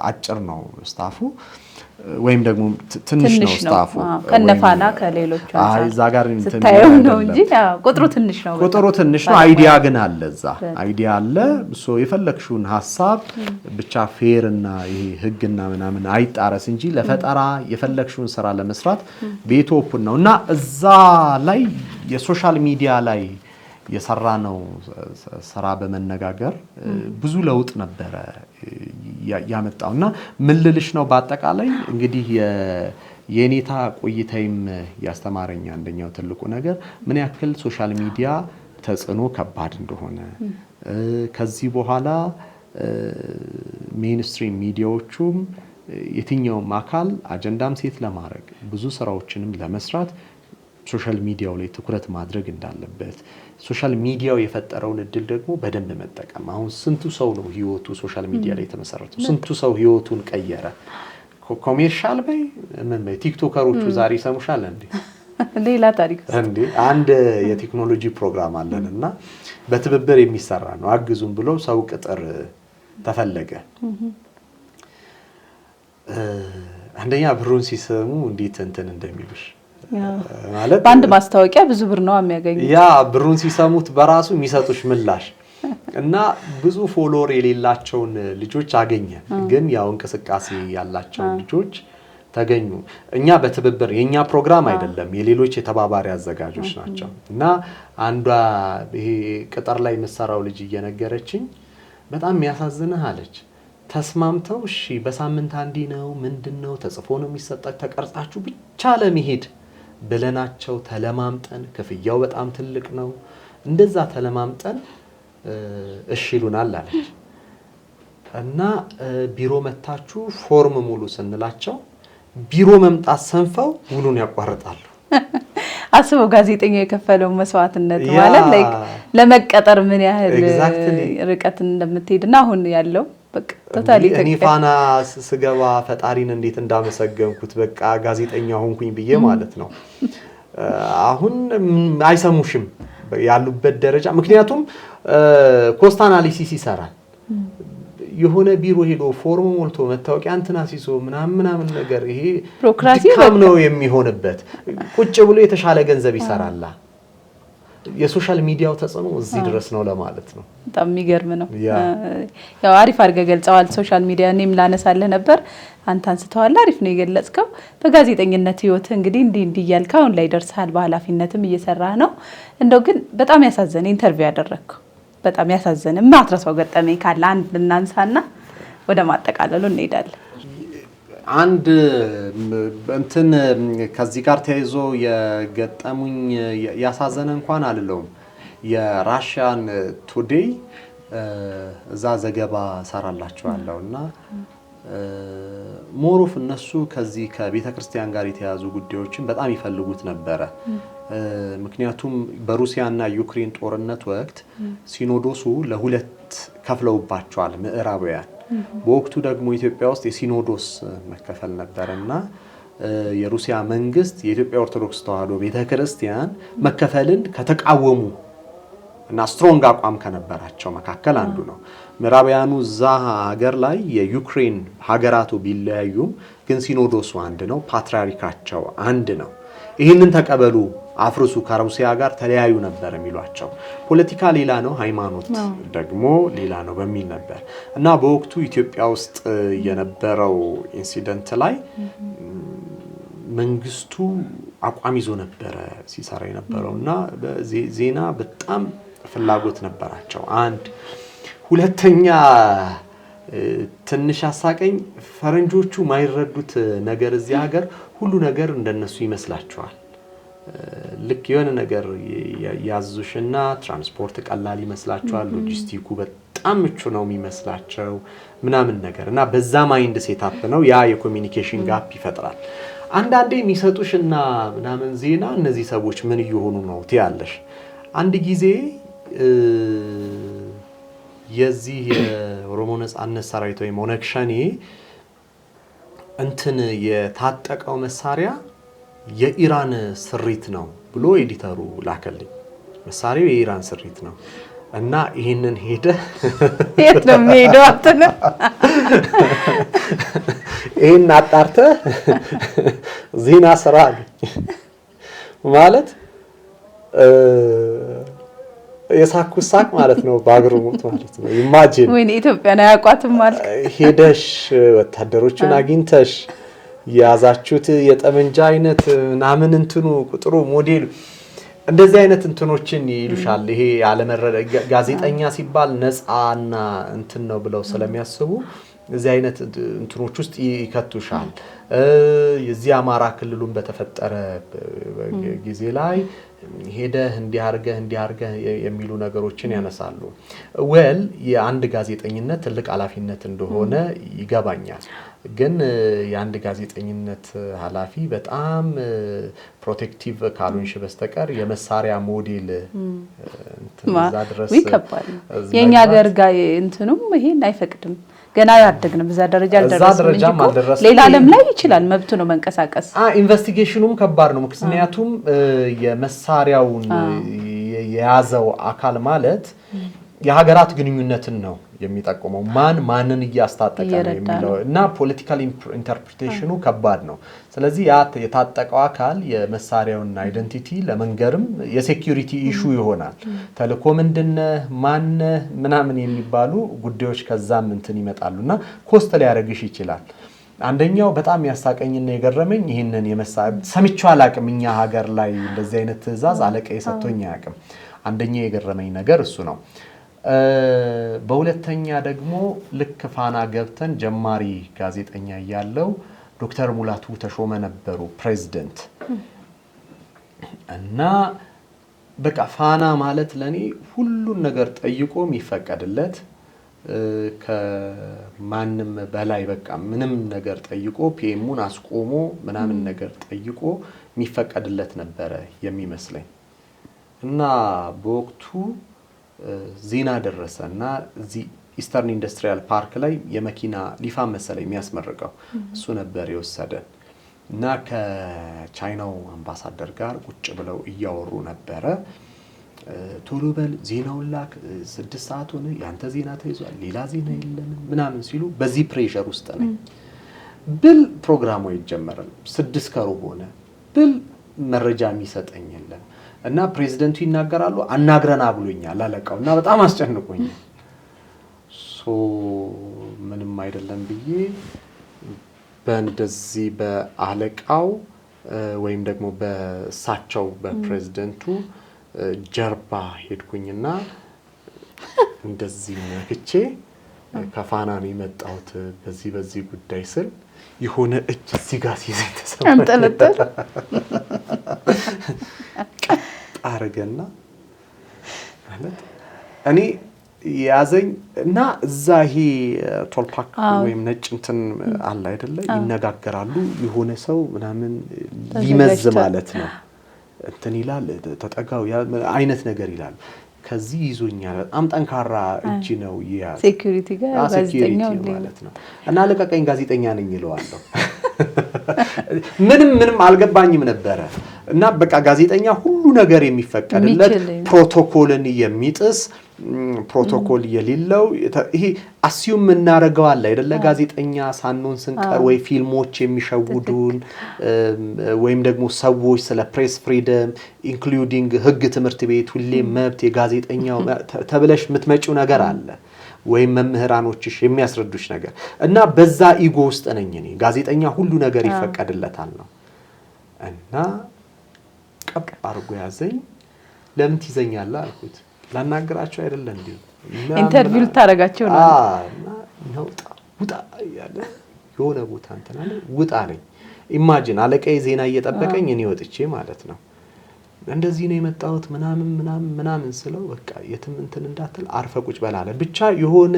አጭር ነው ስታፉ። ወይም ደግሞ ትንሽ ነው ስታፉ ከነፋና ከሌሎች እዛ ጋር ስታየው ነው እንጂ ቁጥሩ ትንሽ ነው። ቁጥሩ ትንሽ ነው። አይዲያ ግን አለ፣ እዛ አይዲያ አለ። የፈለግሽውን ሀሳብ ብቻ ፌር እና ይሄ ህግና ምናምን አይጣረስ እንጂ ለፈጠራ የፈለግሽውን ስራ ለመስራት ቤት ኦፕን ነው እና እዛ ላይ የሶሻል ሚዲያ ላይ የሰራ ነው ስራ በመነጋገር ብዙ ለውጥ ነበረ ያመጣውና ምን ልልሽ ነው በአጠቃላይ እንግዲህ የኔታ ቆይታይም ያስተማረኝ አንደኛው ትልቁ ነገር ምን ያክል ሶሻል ሚዲያ ተጽዕኖ ከባድ እንደሆነ ከዚህ በኋላ ሜንስትሪም ሚዲያዎቹም የትኛውም አካል አጀንዳም ሴት ለማድረግ ብዙ ስራዎችንም ለመስራት ሶሻል ሚዲያው ላይ ትኩረት ማድረግ እንዳለበት ሶሻል ሚዲያው የፈጠረውን እድል ደግሞ በደንብ መጠቀም። አሁን ስንቱ ሰው ነው ህይወቱ ሶሻል ሚዲያ ላይ ተመሰረተ፣ ስንቱ ሰው ህይወቱን ቀየረ። ኮሜርሻል በይ ምን በይ ቲክቶከሮቹ ዛሬ ሰሙሻል እንዴ ሌላ ታሪክ እንዴ አንድ የቴክኖሎጂ ፕሮግራም አለንና በትብብር የሚሰራ ነው አግዙን ብሎ ሰው ቅጥር ተፈለገ። አንደኛ ብሩን ሲሰሙ እንዴት እንትን እንደሚሉሽ ማለት ባንድ ማስታወቂያ ብዙ ብር ነው የሚያገኙት። ያ ብሩን ሲሰሙት በራሱ የሚሰጡሽ ምላሽ እና ብዙ ፎሎወር የሌላቸውን ልጆች አገኘ። ግን ያው እንቅስቃሴ ያላቸው ልጆች ተገኙ። እኛ በትብብር የኛ ፕሮግራም አይደለም የሌሎች የተባባሪ አዘጋጆች ናቸው። እና አንዷ ይሄ ቅጥር ላይ መሰራው ልጅ እየነገረችኝ በጣም የሚያሳዝንህ አለች። ተስማምተው እሺ በሳምንት አንዴ ነው ምንድነው ተጽፎ ነው የሚሰጣችሁ ተቀርጻችሁ ብቻ ለመሄድ ብለናቸው ተለማምጠን ክፍያው በጣም ትልቅ ነው እንደዛ ተለማምጠን እሺ ይሉናል አለች። እና ቢሮ መታችሁ ፎርም ሙሉ ስንላቸው ቢሮ መምጣት ሰንፈው ውሉን ያቋርጣሉ። አስበው ጋዜጠኛ የከፈለው መስዋዕትነት ማለት ላይክ ለመቀጠር ምን ያህል ርቀት እንደምትሄድና አሁን ያለው በቃ ቶታሊ እኔ ፋና ስገባ ፈጣሪን እንዴት እንዳመሰገንኩት በቃ ጋዜጠኛ ሆንኩኝ ብዬ ማለት ነው። አሁን አይሰሙሽም ያሉበት ደረጃ ምክንያቱም ኮስት አናሊሲስ ይሰራል። የሆነ ቢሮ ሄዶ ፎርም ሞልቶ መታወቂያ እንትና ሲሶ ምናምን ነገር ይሄ ፕሮክራሲ ነው የሚሆንበት። ቁጭ ብሎ የተሻለ ገንዘብ ይሰራላ። የሶሻል ሚዲያው ተጽዕኖ እዚህ ድረስ ነው ለማለት ነው። በጣም የሚገርም ነው። ያው አሪፍ አድርገህ ገልጸዋል። ሶሻል ሚዲያ እኔም ላነሳለህ ነበር አንተ አንስተዋል። አሪፍ ነው የገለጽከው። በጋዜጠኝነት ህይወት እንግዲህ እንዲህ እያልክ አሁን ላይ ደርሰሃል። በኃላፊነትም እየሰራህ ነው። እንደው ግን በጣም ያሳዘነ ኢንተርቪው ያደረግከው በጣም ያሳዘነ ማትረሳው ገጠመኝ ካለ አንድ እናንሳና ወደ ማጠቃለሉ እንሄዳለን። አንድ እንትን ከዚህ ጋር ተያይዞ የገጠሙኝ ያሳዘነ እንኳን አይደለም። የራሽያን ቱዴይ እዛ ዘገባ ሰራላችኋለሁና ሞሮፍ እነሱ ከዚህ ከቤተክርስቲያን ጋር የተያዙ ጉዳዮችን በጣም ይፈልጉት ነበረ። ምክንያቱም በሩሲያና ዩክሬን ጦርነት ወቅት ሲኖዶሱ ለሁለት ከፍለውባቸዋል ምዕራባውያን። በወቅቱ ደግሞ ኢትዮጵያ ውስጥ የሲኖዶስ መከፈል ነበርና የሩሲያ መንግስት የኢትዮጵያ ኦርቶዶክስ ተዋሕዶ ቤተክርስቲያን መከፈልን ከተቃወሙ እና ስትሮንግ አቋም ከነበራቸው መካከል አንዱ ነው። ምዕራባውያኑ እዛ ሀገር ላይ የዩክሬን ሀገራቱ ቢለያዩም ግን ሲኖዶሱ አንድ ነው፣ ፓትርያርካቸው አንድ ነው። ይህንን ተቀበሉ አፍርሱ ከሩሲያ ጋር ተለያዩ ነበር የሚሏቸው። ፖለቲካ ሌላ ነው፣ ሃይማኖት ደግሞ ሌላ ነው በሚል ነበር እና በወቅቱ ኢትዮጵያ ውስጥ የነበረው ኢንሲደንት ላይ መንግስቱ አቋም ይዞ ነበረ ሲሰራ የነበረውና ዜና በጣም ፍላጎት ነበራቸው። አንድ ሁለተኛ ትንሽ አሳቀኝ ፈረንጆቹ ማይረዱት ነገር እዚህ ሀገር ሁሉ ነገር እንደነሱ ይመስላቸዋል። ልክ የሆነ ነገር ያዙሽና ትራንስፖርት ቀላል ይመስላቸዋል፣ ሎጂስቲኩ በጣም ምቹ ነው የሚመስላቸው ምናምን ነገር እና በዛ ማይንድ ሴታፕ ነው ያ የኮሚኒኬሽን ጋፕ ይፈጥራል። አንዳንዴ የሚሰጡሽና ምናምን ዜና እነዚህ ሰዎች ምን እየሆኑ ነው ትያለሽ። አንድ ጊዜ የዚህ የኦሮሞ ነጻነት ሰራዊት ወይም ኦነግ ሸኔ እንትን የታጠቀው መሳሪያ የኢራን ስሪት ነው ብሎ ኤዲተሩ ላከልኝ። መሳሪያው የኢራን ስሪት ነው እና ይሄንን ሄደ የት ነው የሚሄደው አትነ ይሄን አጣርተህ ዜና ስራ ማለት የሳኩት ሳቅ ማለት ነው በአግሮሞት ማለት ነው። ኢማጂን ወይ ኢትዮጵያን አያውቋትም ማለት ሄደሽ ወታደሮቹን አግኝተሽ ያዛችሁት የጠመንጃ አይነት ምናምን እንትኑ ቁጥሩ ሞዴል እንደዚህ አይነት እንትኖችን ይሉሻል። ይሄ ጋዜጠኛ ሲባል ነፃና እንትን ነው ብለው ስለሚያስቡ እዚህ አይነት እንትኖች ውስጥ ይከቱሻል። የዚህ አማራ ክልሉን በተፈጠረ ጊዜ ላይ ሄደህ እንዲያርገህ የሚሉ ነገሮችን ያነሳሉ። ወል የአንድ ጋዜጠኝነት ትልቅ ኃላፊነት እንደሆነ ይገባኛል። ግን የአንድ ጋዜጠኝነት ኃላፊ በጣም ፕሮቴክቲቭ ካልሆንሽ በስተቀር የመሳሪያ ሞዴል እንዛ ድረስ ይከባል። የኛ ሀገር ጋር እንትኑም ይሄን አይፈቅድም። ገና ያደግንም በዛ ደረጃ አልደረስንም እንጂ ሌላ ዓለም ላይ ይችላል መብቱ ነው መንቀሳቀስ። ኢንቨስቲጌሽኑም ከባድ ነው። ምክንያቱም የመሳሪያውን የያዘው አካል ማለት የሀገራት ግንኙነትን ነው የሚጠቁመው። ማንን እያስታጠቀ ነው የሚለው እና ፖለቲካል ኢንተርፕሪቴሽኑ ከባድ ነው። ስለዚህ የታጠቀው አካል የመሳሪያውን አይደንቲቲ ለመንገርም የሴኩሪቲ ኢሹ ይሆናል። ተልኮ ምንድነው ማነህ ምናምን የሚባሉ ጉዳዮች ከዛም እንትን ይመጣሉና ኮስት ሊያደርግሽ ይችላል። አንደኛው በጣም ያሳቀኝና የገረመኝ ይሄንን ሰምቼው አላቅም። እኛ ሀገር ላይ እንደዚህ አይነት ትዕዛዝ አለቃዬ ሰጥቶኝ አያቅም። አንደኛ የገረመኝ ነገር እሱ ነው። በሁለተኛ ደግሞ ልክ ፋና ገብተን ጀማሪ ጋዜጠኛ ያለው ዶክተር ሙላቱ ተሾመ ነበሩ ፕሬዝዳንት እና በቃ ፋና ማለት ለኔ ሁሉን ነገር ጠይቆ የሚፈቀድለት ከማንም በላይ በቃ ምንም ነገር ጠይቆ ፒኤሙን አስቆሞ ምናምን ነገር ጠይቆ የሚፈቀድለት ነበረ የሚመስለኝ እና በወቅቱ ዜና ደረሰና እዚህ ኢስተርን ኢንዱስትሪያል ፓርክ ላይ የመኪና ሊፋም መሰለኝ የሚያስመርቀው እሱ ነበር የወሰደን እና ከቻይናው አምባሳደር ጋር ቁጭ ብለው እያወሩ ነበረ። ቶሎ በል ዜናውን ላክ 6 ሰዓት ሆነ ያንተ ዜና ተይዟል ሌላ ዜና የለም ምናምን ሲሉ በዚህ ፕሬሸር ውስጥ ነኝ ብል ፕሮግራሙ ይጀመራል 6 ከሩብ ሆነ ብል መረጃ የሚሰጠኝ የለም እና ፕሬዝዳንቱ ይናገራሉ አናግረና ብሎኛል አለቃውና በጣም አስጨንቆኝ ምንም አይደለም ብዬ በእንደዚህ በአለቃው ወይም ደግሞ በሳቸው በፕሬዝዳንቱ ጀርባ ሄድኩኝና እንደዚህ ነክቼ ከፋና ነው የመጣሁት በዚህ ጉዳይ ስል የሆነ እጅ እዚህ ጋር ሲይዘኝ ተሰማኝ አረገና ማለት እኔ ያዘኝ እና እዛ ይሄ ቶልፓክ ወይም ነጭ እንትን አለ አይደለ ይነጋገራሉ የሆነ ሰው ምናምን ሊመዝ ማለት ነው እንትን ይላል ተጠጋው አይነት ነገር ይላል ከዚህ ይዞኛል በጣም ጠንካራ እጅ ነው ይያዝ ሴኩሪቲ ጋር ጋዜጠኛው ማለት ነው እና ለቀቀኝ ጋዜጠኛ ነኝ ይለዋለሁ ምንም አልገባኝም ነበር እና በቃ ጋዜጠኛ ሁሉ ነገር የሚፈቀድለት ፕሮቶኮልን የሚጥስ ፕሮቶኮል የሌለው ይሄ አሲዩም እናረጋው አለ አይደለ ጋዜጠኛ ሳንኖን ስንቀር ወይ ፊልሞች የሚሸውዱን ወይም ደግሞ ሰዎች ስለ ፕሬስ ፍሪደም ኢንክሉዲንግ ህግ ትምህርት ቤት ሁሌ መብት የጋዜጠኛው ተብለሽ ምትመጪው ነገር አለ ወይ መምህራኖችሽ የሚያስረዱሽ ነገር እና በዛ ኢጎ ውስጥ ነኝ እኔ ጋዜጠኛ ሁሉ ነገር ይፈቀድለታል ነው እና ቀብ አርጎ ያዘኝ ለምን ትይዘኛለህ አልኩት ላናግራቸው አይደለ እንዴ ኢንተርቪው ታረጋቸው ነው እና ውጣ ያለ የሆነ ቦታ እንተና ውጣ አለኝ ኢማጂን አለቃዬ ዜና እየጠበቀኝ እኔ ወጥቼ ማለት ነው እንደዚህ ነው የመጣሁት ምናምን ስለው በቃ የትም እንትን እንዳትል አርፈ ቁጭ በላለ ብቻ የሆነ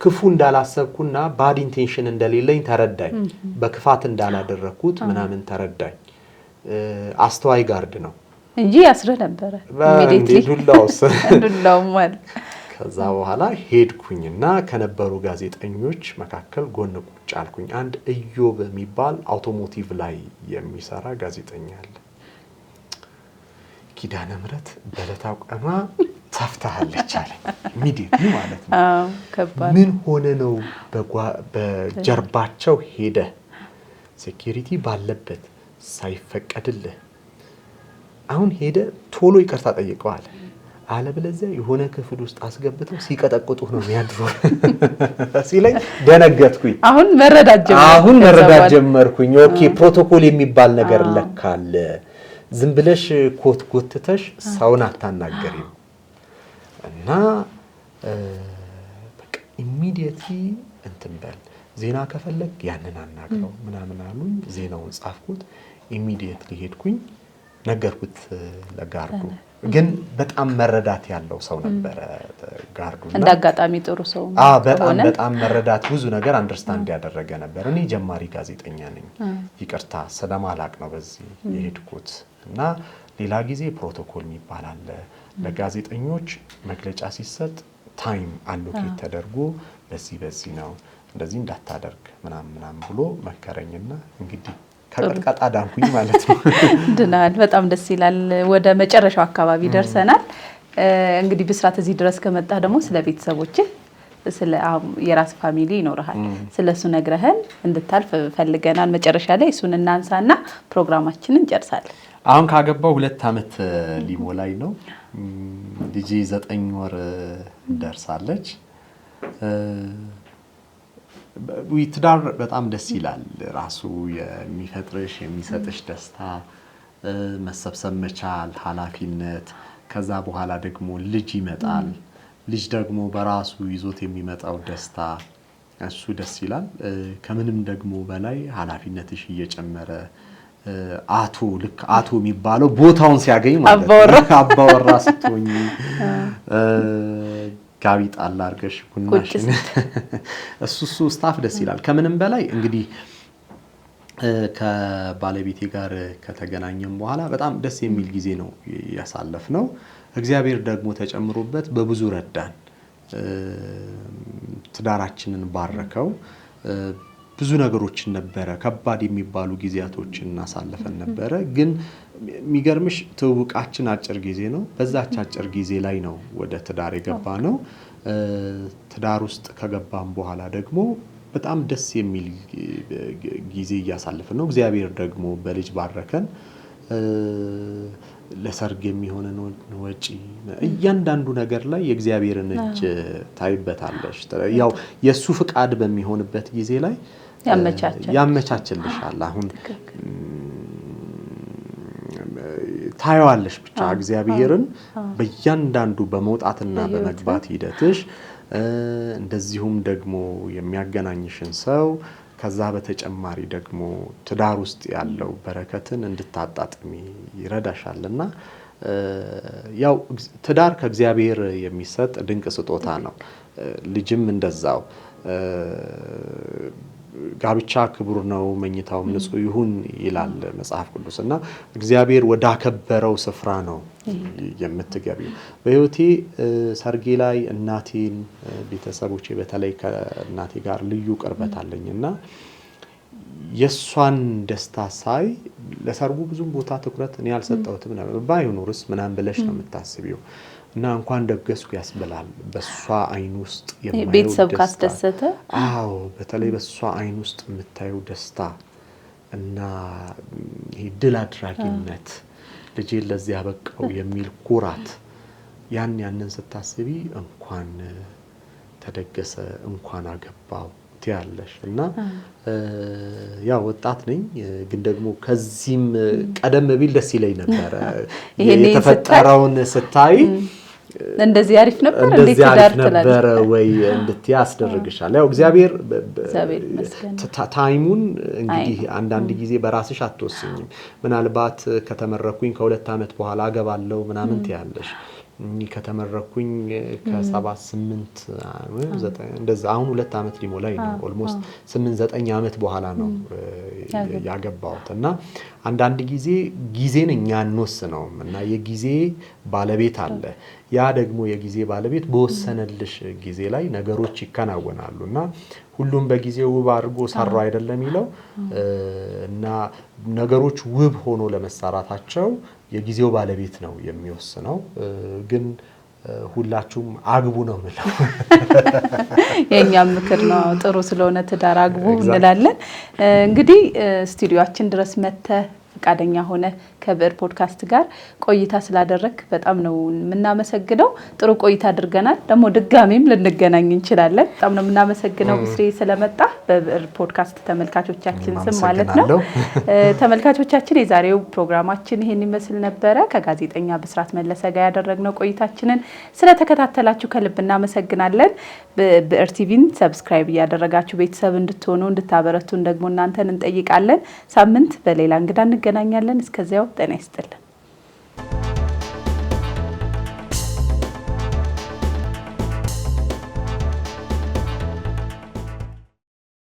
ክፉ እንዳላሰብኩና ባድ ኢንቴንሽን እንደሌለኝ ተረዳኝ በክፋት እንዳላደረኩት ምናምን ተረዳኝ አስተዋይ ጋርድ ነው እንጂ ያስረ ነበር ኢሚዲየትሊ ዱላው ማለት ከዛ በኋላ ሄድኩኝና ከነበሩ ጋዜጠኞች መካከል ጎን ቁጭ አልኩኝ አንድ ኢዮብ የሚባል አውቶሞቲቭ ላይ የሚሰራ ጋዜጠኛ አለ ኪዳነ ምረት በለታው ቀማ ተፍታለች አለ ኢሚዲየትሊ ማለት ነው። ከባድ ምን ሆነ ነው በጀርባቸው ሄደ ሴኩሪቲ ባለበት ሳይፈቀድልህ አሁን ሄደ ቶሎ ይቅርታ ጠይቀዋል። አለበለዚያ የሆነ ክፍል ውስጥ አስገብተው ሲቀጠቅጡህ ነው የሚያድረው ሲለኝ ደነገጥኩኝ። አሁን መረዳት ጀመርኩኝ። ኦኬ ፕሮቶኮል የሚባል ነገር ለካለ ዝም ብለሽ ኮት ጎትተሽ ሰውን አታናገሪም እና በቃ ኢሚዲየትሊ እንትን በል ዜና ከፈለግ ያንን አናግረው ምናምን አሉኝ። ዜናውን ጻፍኩት። ኢሚዲየትሊ ሄድኩኝ ነገርኩት ለጋርዱ። ግን በጣም መረዳት ያለው ሰው ነበር ጋርዱና እንዳጋጣሚ ጥሩ ሰው በጣም መረዳት ብዙ ነገር አንደርስታንድ ያደረገ ነበር። እኔ ጀማሪ ጋዜጠኛ ነኝ ይቅርታ ስለማላቅ ነው በዚህ የሄድኩት እና ሌላ ጊዜ ፕሮቶኮል የሚባል አለ ለጋዜጠኞች መግለጫ ሲሰጥ ታይም አሎኬት ተደርጎ በዚህ ነው እንደዚህ እንዳታደርግ ምናምን ብሎ መከረኝና እንግዲህ ከቀጥቀጣ ዳንኩኝ ማለት ነው። ድናል። በጣም ደስ ይላል። ወደ መጨረሻው አካባቢ ደርሰናል። እንግዲህ ብስራት እዚህ ድረስ ከመጣ ደግሞ ስለ ቤተሰቦች ስለ የራስ ፋሚሊ ይኖርሃል ስለሱ ነግረህን እንድታልፍ ፈልገናል። መጨረሻ ላይ እሱን እናንሳና ፕሮግራማችንን እንጨርሳለን። አሁን ካገባው 2 አመት ሊሞላኝ ነው። ልጄ 9 ወር ደርሳለች። ትዳር በጣም ደስ ይላል። ራሱ የሚፈጥርሽ የሚሰጥሽ ደስታ መሰብሰብ መቻል ኃላፊነት ከዛ በኋላ ደግሞ ልጅ ይመጣል። ልጅ ደግሞ በራሱ ይዞት የሚመጣው ደስታ እሱ ደስ ይላል። ከምንም ደግሞ በላይ ኃላፊነትሽ እየጨመረ አቶ የሚባለው ቦታውን ሲያገኝ ማለት ነው። አባወራ ስትሆኚ ጋቢ ጣል አድርገሽ ቡናሽን እሱ ስታፍ ደስ ይላል። ከምንም በላይ እንግዲህ ከባለቤቴ ጋር ከተገናኘን በኋላ በጣም ደስ የሚል ጊዜ ነው ያሳለፍነው። እግዚአብሔር ደግሞ ተጨምሮበት በብዙ ረዳን። ትዳራችንን ባረከው። ብዙ ነገሮችን ነበረ ከባድ የሚባሉ ጊዜያቶችን እናሳልፈን ነበረ። ግን የሚገርምሽ ትውውቃችን አጭር ጊዜ ነው። በዛች አጭር ጊዜ ላይ ነው ወደ ትዳር የገባነው። ትዳር ውስጥ ከገባን በኋላ ደግሞ በጣም ደስ የሚል ጊዜ እያሳለፍን ነው። እግዚአብሔር ደግሞ በልጅ ባረከን። ለሰርግ የሚሆነን ወጪ እያንዳንዱ ነገር ላይ የእግዚአብሔርን እጅ ታይበታለሽ። ያው የሱ ፍቃድ በሚሆንበት ጊዜ ላይ ያመቻችልሻል። አሁን ታየዋለሽ ብቻ እግዚአብሔርን በእያንዳንዱ በመውጣትና በመግባት ሂደትሽ እንደዚሁም ደግሞ የሚያገናኝሽን ሰው ከዛ በተጨማሪ ደግሞ ትዳር ውስጥ ያለው በረከትን እንድታጣጥሚ ይረዳሻልና ያው ትዳር ከእግዚአብሔር የሚሰጥ ድንቅ ስጦታ ነው። ልጅም እንደዛው ጋብቻ ክቡር ነው መኝታውም ንጹህ ይሁን ይላል መጽሐፍ ቅዱስና እግዚአብሔር ወዳከበረው ስፍራ ነው የምትገቢው። በህይወቴ ሰርጌ ላይ እናቴን ቤተሰቦቼ በተለይ ከእናቴ ጋር ልዩ ቅርበት አለኝና የሷን ደስታ ሳይ ለሰርጉ ብዙም ቦታ ትኩረት እኔ ያልሰጠሁትም ነበር። ባይኖርስ ምናምን ብለሽ ነው የምታስቢው እና እንኳን ደገስኩ ያስብላል። በሷ አይን ውስጥ የማየው ቤተሰብ ካስደሰተ በተለይ በሷ አይን ውስጥ የምታየው ደስታ እና ድል አድራጊነት ልጄን ለዚህ ያበቃው የሚል ኩራት ያንን ስታስቢ እንኳን ተደገሰ እንኳን አገባው ትያለሽ እና ያው ወጣት ነኝ ግን ደግሞ ከዚህም ቀደም ቢል ደስ ይለኝ ነበር። የተፈጠረውን ስታይ እንደዚህ አሪፍ ነበር እንዴት ዳር ነበር ወይ እንድትይ ያስደርግሻል። ያው እግዚአብሔር ታይሙን እንግዲህ አንዳንድ ጊዜ በራስሽ አትወስኝም። ምናልባት ከተመረኩኝ ከ2 አመት በኋላ አገባለሁ ምናምን ትያለሽ። ከተመረኩኝ ከ7-8 እንደዛ አሁን 2 አመት ሊሞላኝ ነው። ኦልሞስት 8-9 አመት በኋላ ነው ያገባሁት እና አንዳንድ ጊዜን እኛ እንወስነውም እና የጊዜ ባለቤት አለ። ያ ደግሞ የጊዜ ባለቤት በወሰነልሽ ጊዜ ላይ ነገሮች ይከናወናሉና ሁሉም በጊዜው ውብ አድርጎ ሰራው አይደለም ይለው እና ነገሮች ውብ ሆኖ ለመሰራታቸው የጊዜው ባለቤት ነው የሚወስነው። ግን ሁላችሁም አግቡ ነው ማለት የኛም ምክር ነው ጥሩ ስለሆነ ትዳር አግቡ እንላለን እንግዲህ ስቱዲዮአችን ድረስ መተ ፈቃደኛ ሆነ ከብዕር ፖድካስት ጋር ቆይታ ስላደረክ በጣም ነው የምናመሰግነው ጥሩ ቆይታ አድርገናል ደግሞ ድጋሚም ልንገናኝ እንችላለን በጣም ነው የምናመሰግነው ብስሬ ስለመጣ በብዕር ፖድካስት ተመልካቾቻችን ስም ማለት ነው ተመልካቾቻችን የዛሬው ፕሮግራማችን ይሄን ይመስል ነበር ከጋዜጠኛ ብስራት መለሰ ጋር ያደረግነው ቆይታችንን ስለተከታተላችሁ ከልብ እናመሰግናለን ብዕር ቲቪን ሰብስክራይብ ያደረጋችሁ ቤተሰብ እንድትሆኑ እንድታበረቱን ደግሞ እናንተን እንጠይቃለን ሳምንት በሌላ እንግዳ እንገናኛለን እስከዚያው ጤና ይስጥልን